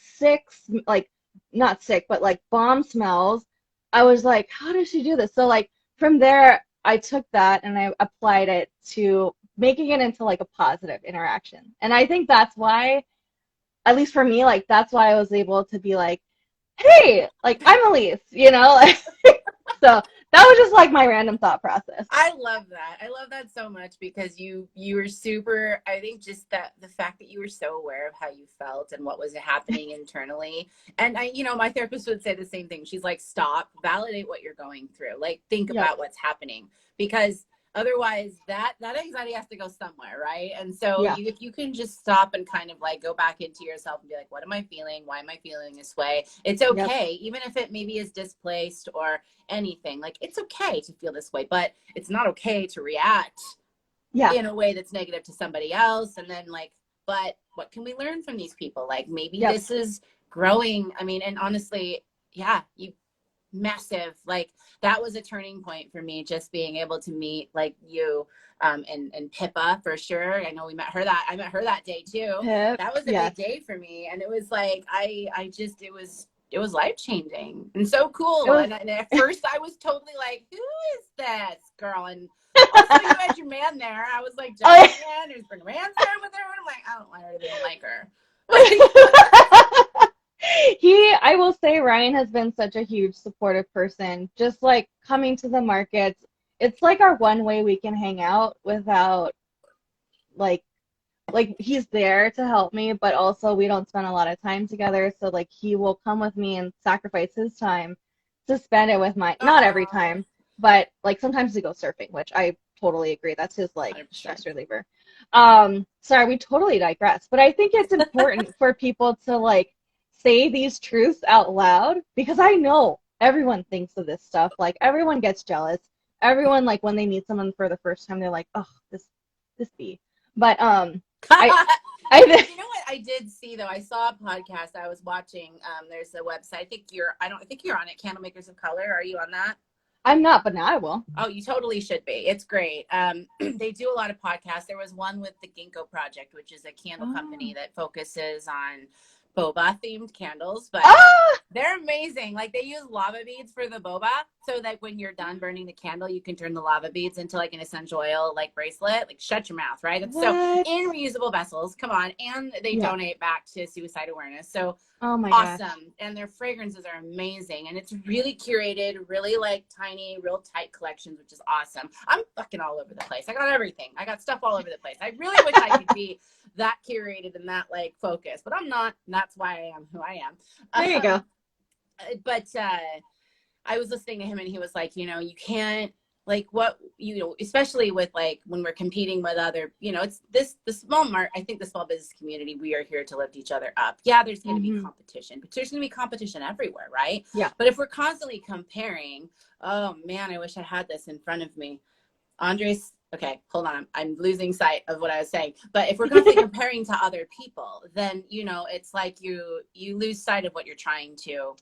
like not sick, but like bomb smells. I was like, how does she do this? So like from there, I took that and I applied it to making it into like a positive interaction. And I think that's why, at least for me, like that's why I was able to be like, hey, like I'm Elise, like, so that was just like my random thought process. I love that. I love that so much because you were super, I think just that the fact that you were so aware of how you felt and what was happening internally. And my therapist would say the same thing. She's like, stop, validate what you're going through. Like think Yep. about what's happening because otherwise that anxiety has to go somewhere, right? And so Yeah. if you can just stop and kind of like go back into yourself and be like, what am I feeling? Why am I feeling this way? It's okay. Yep. Even if it maybe is displaced or anything, like it's okay to feel this way, but it's not okay to react Yeah. in a way that's negative to somebody else. And then like, but what can we learn from these people? Like maybe Yep. this is growing. I mean, and honestly, yeah, massive, like that was a turning point for me, just being able to meet like you and Pippa for sure. I know I met her that day too. Pip, That was a yes. big day for me, and it was like it was life changing and so cool. Was, and at first I was totally like, who is this girl? And also you had your man there. I was like, man, who's bringing man's there with her? And I'm like, I don't like her. I will say Ryan has been such a huge supportive person, just like coming to the markets. It's like our one way we can hang out without like he's there to help me, but also we don't spend a lot of time together. So like he will come with me and sacrifice his time to spend it with not every time, but like sometimes to go surfing, which I totally agree. That's his like 100%. Stress reliever. Sorry, we totally digress, but I think it's important for people to like say these truths out loud because I know everyone thinks of this stuff. Like everyone gets jealous. Everyone, like when they meet someone for the first time, they're like, "Oh, this bee." But I I You know what I did see though? I saw a podcast I was watching. There's a website. I think you're on it. Candle Makers of Color. Are you on that? I'm not, but now I will. Oh, you totally should be. It's great. They do a lot of podcasts. There was one with the Ginkgo Project, which is a candle company that focuses on boba themed candles, but Ah! they're amazing. Like they use lava beads for the boba, so that when you're done burning the candle, you can turn the lava beads into like an essential oil like bracelet. Like shut your mouth, right? It's so What? in reusable vessels. Come on, and they Yeah. donate back to suicide awareness. So Oh my gosh. awesome. And their fragrances are amazing, and it's really curated, really like tiny, real tight collections, which is awesome. I'm fucking all over the place. I got everything. I got stuff all over the place. I really wish I could be that curated and that like focused, but I'm not, and that's why I am who I am. There you go. But I was listening to him, and he was like, you know, you can't, like, what, you know, especially with like when we're competing with other, you know, it's the I think the small business community, we are here to lift each other up. Yeah, there's going to be competition, but there's going to be competition everywhere, right? Yeah. But if we're constantly comparing, oh man, I wish I had this in front of me. Andres, okay, hold on. I'm losing sight of what I was saying. But if we're constantly comparing to other people, then, you know, it's like you lose sight of what you're trying to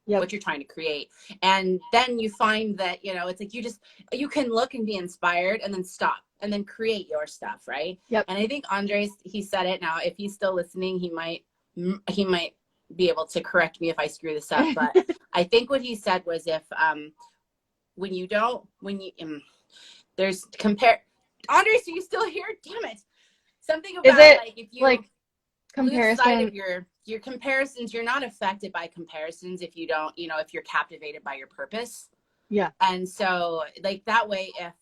what you're trying to create. And then you find that, you know, it's like you can look and be inspired and then stop and then create your stuff, right? Yep. And I think Andres, he said it. Now if he's still listening, he might be able to correct me if I screw this up, but I think what he said was if there's Andres, are you still here? Damn it. Something about like if you like comparison, lose sight of your comparisons, you're not affected by comparisons if you don't, you know, if you're captivated by your purpose. Yeah. And so like that way, if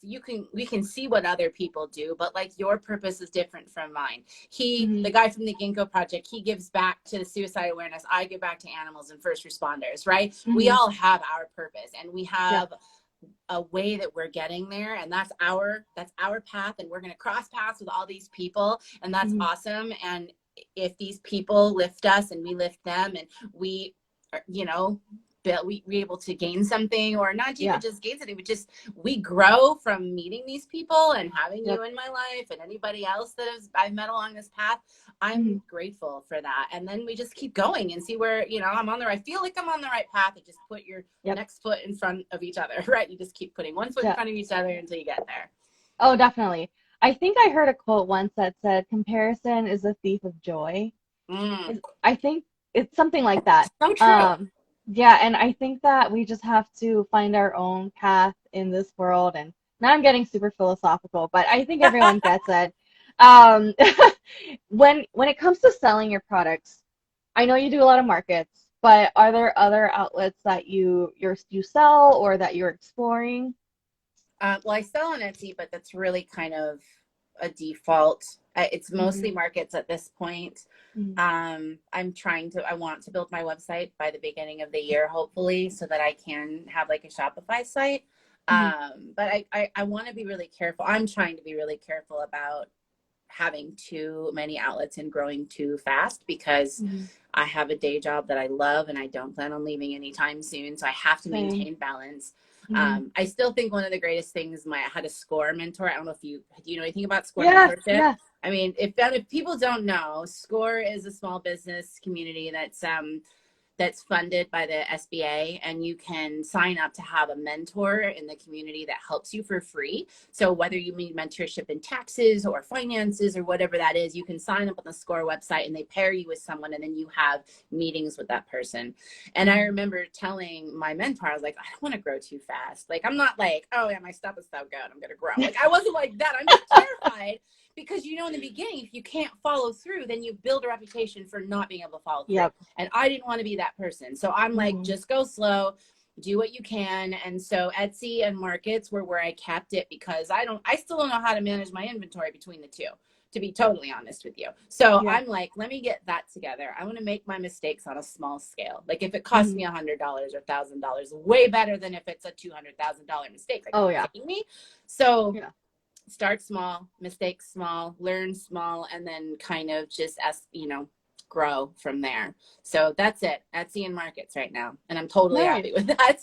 we can see what other people do, but like your purpose is different from mine. The guy from the Ginkgo Project, he gives back to the suicide awareness. I give back to animals and first responders, right? We all have our purpose, and we have a way that we're getting there, and that's our path, and we're going to cross paths with all these people, and that's awesome. And if these people lift us and we lift them, and we are, you know, we're able to gain something, or not even just gain something, but just we grow from meeting these people and having you in my life and anybody else that I've met along this path. I'm grateful for that. And then we just keep going and see where, you know, I feel like I'm on the right path, and just put your next foot in front of each other, right? You just keep putting one foot in front of each other until you get there. Oh, definitely. I think I heard a quote once that said, comparison is a thief of joy. I think it's something like that. So true. Yeah, and I think that we just have to find our own path in this world. And now I'm getting super philosophical, but I think everyone gets it. When it comes to selling your products, I know you do a lot of markets, but are there other outlets that you sell or that you're exploring? Well, I sell on Etsy, but that's really kind of a default. It's mostly markets at this point. I want to build my website by the beginning of the year, hopefully, so that I can have like a Shopify site. But I want to be really careful. I'm trying to be really careful about having too many outlets and growing too fast, because I have a day job that I love and I don't plan on leaving anytime soon. So I have to maintain balance. I still think one of the greatest things, I had a SCORE mentor. I don't know if do you know anything about SCORE mentorship? Yeah. I mean, if people don't know, SCORE is a small business community that's funded by the SBA, and you can sign up to have a mentor in the community that helps you for free. So whether you need mentorship in taxes or finances or whatever that is, you can sign up on the SCORE website, and they pair you with someone, and then you have meetings with that person. And I remember telling my mentor, I was like, I don't want to grow too fast. Like, I'm not like, oh yeah, my stuff is so good, I'm going to grow. Like, I wasn't like that. I'm just terrified. Because, you know, in the beginning, if you can't follow through, then you build a reputation for not being able to follow through. And I didn't want to be that person. So I'm like, just go slow, do what you can. And so Etsy and markets were where I kept it, because I still don't know how to manage my inventory between the two, to be totally honest with you. So I'm like, let me get that together. I want to make my mistakes on a small scale. Like if it costs me $100 or $1,000, way better than if it's a $200,000 mistake. Like, kidding me? So start small, mistakes small, learn small, and then kind of just, as you know, grow from there. So that's it. Etsy and markets right now. And I'm totally Nice. happy with that.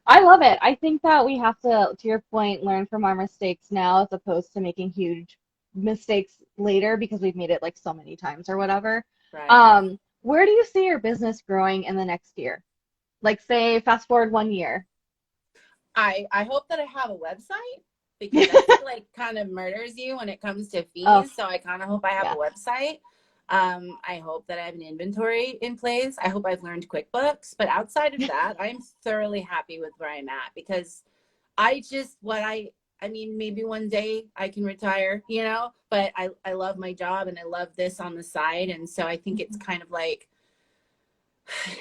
I love it. I think that we have to your point, learn from our mistakes now as opposed to making huge mistakes later because we've made it like so many times or whatever. Right. Where do you see your business growing in the next year? Like say fast forward 1 year. I hope that I have a website because that like kind of murders you when it comes to fees. Oh, So I kind of hope I have yeah. a website. I hope that I have an inventory in place. I hope I've learned QuickBooks. But outside of that, I'm thoroughly happy with where I'm at because I mean, maybe one day I can retire, you know, but I love my job and I love this on the side. And so I think it's kind of like,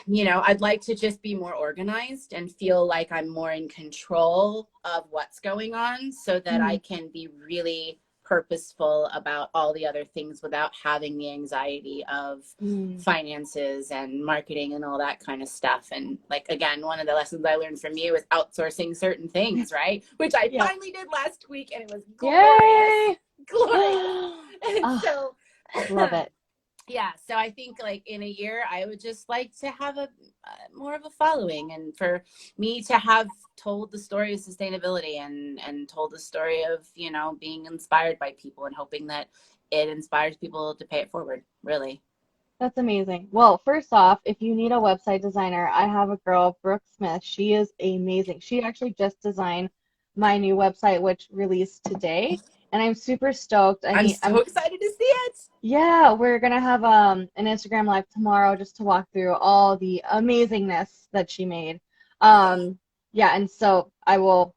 you know, I'd like to just be more organized and feel like I'm more in control of what's going on so that I can be really purposeful about all the other things without having the anxiety of finances and marketing and all that kind of stuff. And like, again, one of the lessons I learned from you is outsourcing certain things, right? Which I Yeah. finally did last week and it was Yay! glorious. And Oh, so love it. yeah, so I think like in a year I would just like to have a more of a following, and for me to have told the story of sustainability and told the story of, you know, being inspired by people and hoping that it inspires people to pay it forward, really. That's amazing. Well, first off, if you need a website designer, I have a girl, Brooke Smith. She is amazing. She actually just designed my new website, which released today, and I'm super stoked. I'm so excited to see it. Yeah, we're gonna have an Instagram live tomorrow just to walk through all the amazingness that she made. Yeah, and so I will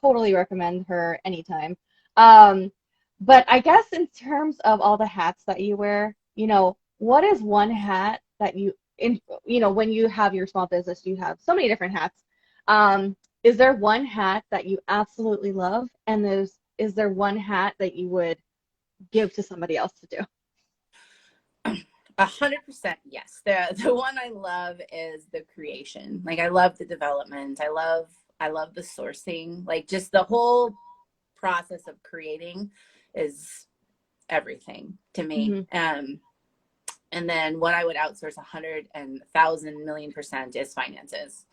totally recommend her anytime. But I guess in terms of all the hats that you wear, you know, what is one hat that when you have your small business, you have so many different hats. Is there one hat that you absolutely love, and is there one hat that you would give to somebody else to do? 100% yes. The one I love is the creation. Like I love the development. I love the sourcing. Like just the whole process of creating is everything to me. And then what I would outsource 100,000,000,000% is finances.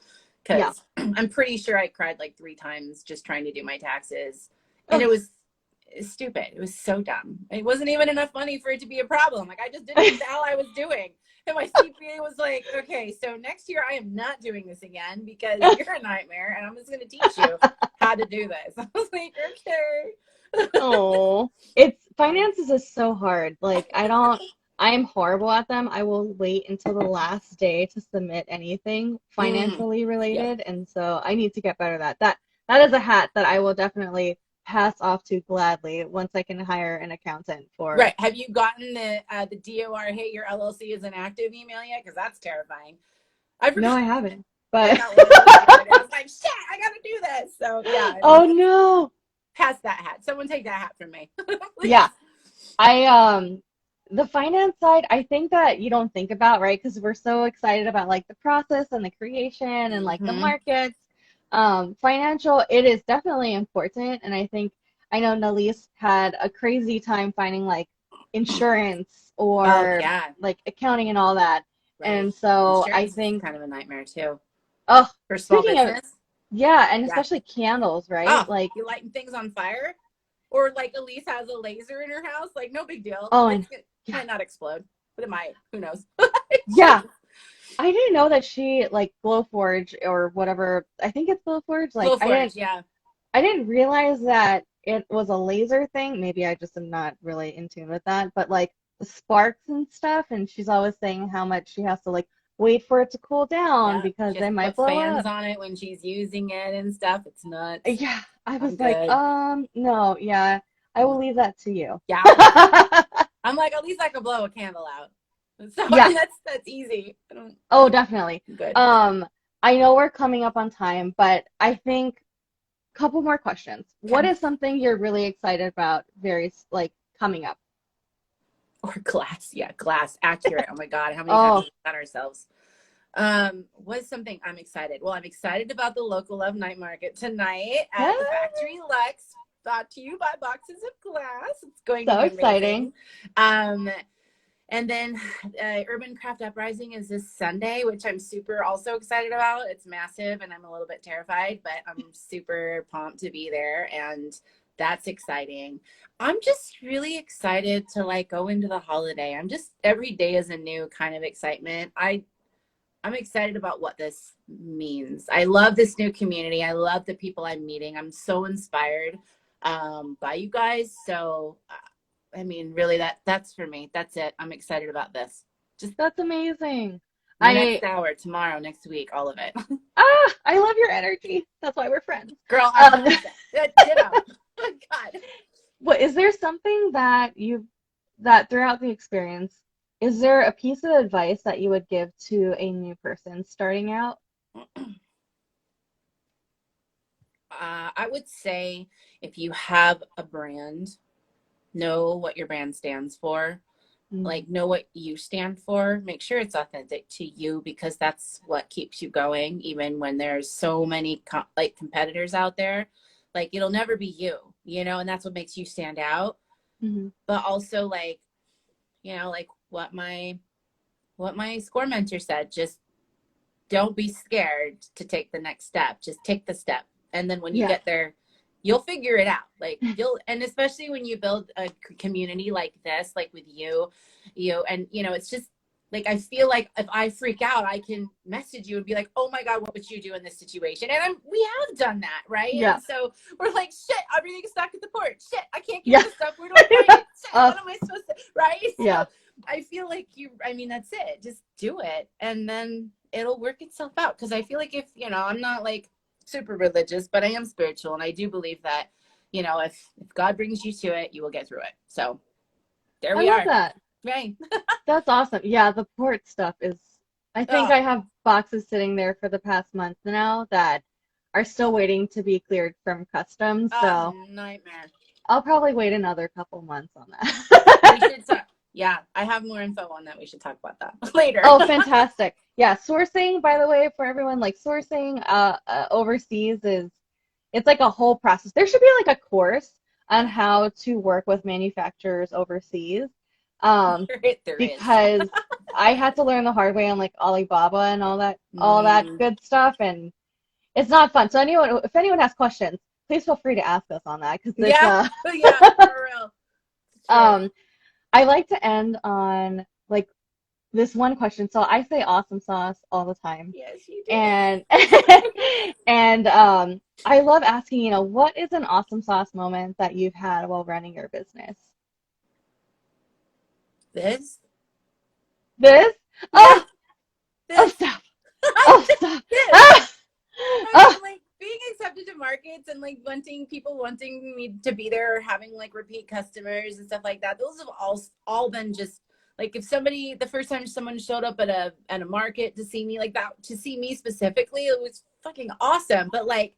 Yeah. Because I'm pretty sure I cried like 3 times just trying to do my taxes. And Oh. it was stupid. It was so dumb. It wasn't even enough money for it to be a problem. Like I just didn't know what the hell I was doing. And my CPA was like, okay, so next year I am not doing this again because you're a nightmare and I'm just going to teach you how to do this. I was like, okay. Oh, finances is so hard. Like I'm horrible at them. I will wait until the last day to submit anything financially related, and so I need to get better at that. That is a hat that I will definitely pass off to gladly once I can hire an accountant for. Right. Have you gotten the DOR, hey, your LLC is inactive email yet? Because that's terrifying. No, I haven't. But I got one of those yesterday. I was like, shit, I got to do this. So yeah. Oh no. Pass that hat. Someone take that hat from me. Yeah. The finance side, I think that you don't think about, right? Because we're so excited about like the process and the creation and like the markets. Financial, it is definitely important. And I know Nalise had a crazy time finding like insurance or like accounting and all that. Right. And so insurance I think is kind of a nightmare too. Oh, for small business. Yeah, and especially candles, right? Oh, like you lighting things on fire? Or like Elise has a laser in her house, like no big deal. Oh, it might not explode, but it might. Who knows? Yeah. I didn't know that she like Glowforge or whatever. I think it's Glowforge. Like Glowforge, I didn't realize that it was a laser thing. Maybe I just am not really in tune with that. But like the sparks and stuff, and she's always saying how much she has to like wait for it to cool down because they might blow fans up. on it when she's using it and stuff. It's nuts. Yeah, I was like, no, yeah, I will leave that to you. Yeah. I'm like, at least I could blow a candle out. So yeah, that's easy. Oh, definitely. Good. I know we're coming up on time, but I think a couple more questions. Okay. What is something you're really excited about coming up? Or glass. Yeah, glass. Accurate. Oh my God. How many times have we done ourselves? What's something I'm excited? Well, I'm excited about the Local Love Night Market tonight at the Factory Lux, brought to you by Boxes of Glass. It's going to be exciting. And then Urban Craft Uprising is this Sunday, which I'm super also excited about. It's massive and I'm a little bit terrified, but I'm super pumped to be there. And that's exciting. I'm just really excited to like go into the holiday. Every day is a new kind of excitement. I'm excited about what this means. I love this new community. I love the people I'm meeting. I'm so inspired by you guys. So I mean, really, that's for me. That's it. I'm excited about this. Just That's amazing. the next hour, tomorrow, next week, all of it. I love your energy. That's why we're friends. Girl, ditto. Oh, God. What is there something that throughout the experience, is there a piece of advice that you would give to a new person starting out? I would say if you have a brand, know what your brand stands for. Like, know what you stand for. Make sure it's authentic to you, because that's what keeps you going, even when there's so many competitors out there. Like, it'll never be you, and that's what makes you stand out. Mm-hmm. But also, like, like what my score mentor said, just don't be scared to take the next step. Just take the step. And then when you get there, you'll figure it out. Like, and especially when you build a community like this, like with you, and it's just like, I feel like if I freak out, I can message you and be like, oh my God, what would you do in this situation? And we have done that, right? Yeah. And so we're like, shit, everything's stuck at the port. Shit, I can't get this stuff. Where do I find it? Shit, what am I supposed to, right? So I feel like that's it. Just do it. And then it'll work itself out. Cause I feel like if, I'm not like super religious, but I am spiritual. And I do believe that, if God brings you to it, you will get through it. So there we are. I love that. Right. That's awesome. Yeah, the port stuff is, I think I have boxes sitting there for the past month now that are still waiting to be cleared from customs. So nightmare. I'll probably wait another couple months on that. We should talk. Yeah, I have more info on that. We should talk about that later. Oh, fantastic. Yeah, sourcing, by the way, for everyone, like sourcing overseas it's like a whole process. There should be like a course on how to work with manufacturers overseas. Because I had to learn the hard way on like Alibaba and all that good stuff, and it's not fun. So if anyone has questions, please feel free to ask us on that, because yeah, for real. I like to end on like this one question. So I say awesome sauce all the time. Yes, you do. And I love asking, what is an awesome sauce moment that you've had while running your business? This? Oh, this. Oh, stop. Oh, stop. Like being accepted to markets and like people wanting me to be there, or having like repeat customers and stuff like that. Those have all been just like, if the first time someone showed up at a market to see me like that, to see me specifically, it was fucking awesome. But like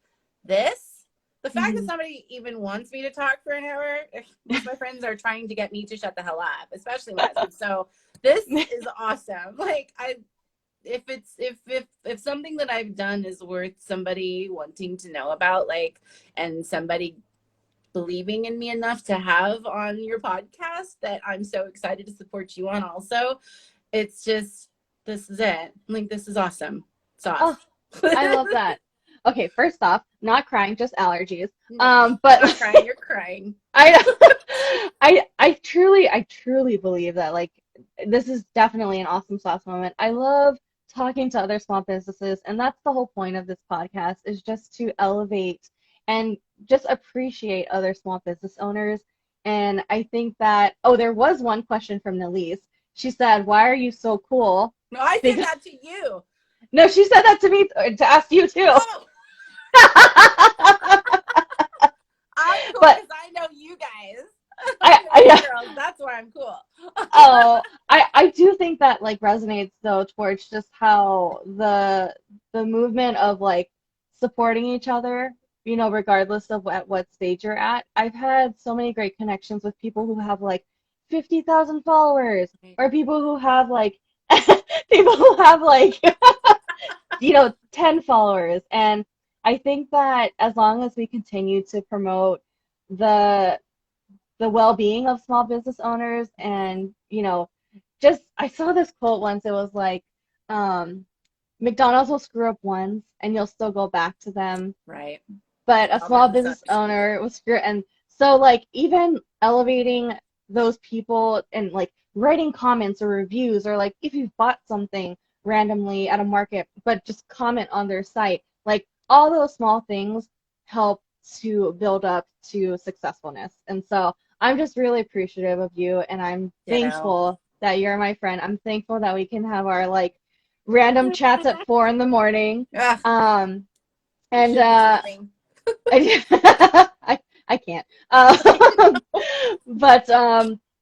the fact that somebody even wants me to talk for an hour, most of my friends are trying to get me to shut the hell up, especially my husband. So this is awesome. Like, if something that I've done is worth somebody wanting to know about, like, and somebody believing in me enough to have on your podcast that I'm so excited to support you on also, it's just, this is it. Like, this is awesome. Sauce. Oh, I love that. Okay, first off, not crying, just allergies. But not crying, you're crying. I truly believe that, like, this is definitely an awesome sauce moment. I love talking to other small businesses, and that's the whole point of this podcast, is just to elevate and just appreciate other small business owners. And I think that, there was one question from Nelise. She said, "Why are you so cool?" No, I said that to you. No, she said that to me to ask you too. Oh. I'm cool because I know you guys. Girls, that's why I'm cool. I do think that like resonates though towards just how the movement of like supporting each other, regardless of what stage you're at. I've had so many great connections with people who have like 50,000 followers, or people who have like 10 followers. And I think that as long as we continue to promote the well-being of small business owners, and just I saw this quote once. It was like, McDonald's will screw up once and you'll still go back to them, Right. but a All small that business misunderstanding. owner will screw. And so like even elevating those people and like writing comments or reviews, or like if you've bought something randomly at a market, but just comment on their site, like all those small things help to build up to successfulness. And so I'm just really appreciative of you, and I'm Ditto. thankful that you're my friend. I'm thankful that we can have our like random chats at 4 in the morning. Ugh, Um, you and should be sleeping. I can't. But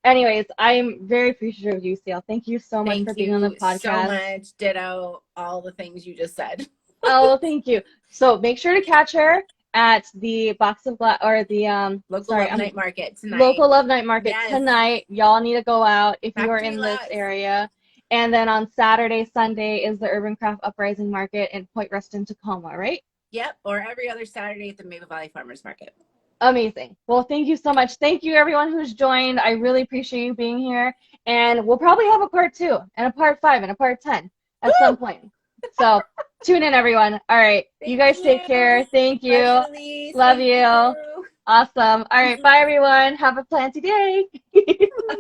anyways, I'm very appreciative of you, Ciel. Thank you so much for Thank being on the you so podcast. much. Ditto all the things you just said. Oh, well, thank you. So make sure to catch her at the Box of Glass, or the Local sorry, Love Night Market tonight. Local Love Night Market Yes. tonight. Y'all need to go out if you are Factory in this Lots. area. And then on Saturday, Sunday is the Urban Craft Uprising Market in Point Reston, Tacoma, right? Yep. Or every other Saturday at the Maple Valley Farmers Market. Amazing. Well, thank you so much. Thank you, everyone who's joined. I really appreciate you being here. And we'll probably have a part 2 and a part 5 and a part 10 at some Woo! point. So tune in, everyone. All right. You Thank guys take care. you. Thank Love you. you, Elise. Love Thank you. you. Awesome. All right. Bye, everyone. Have a planty day.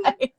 Bye.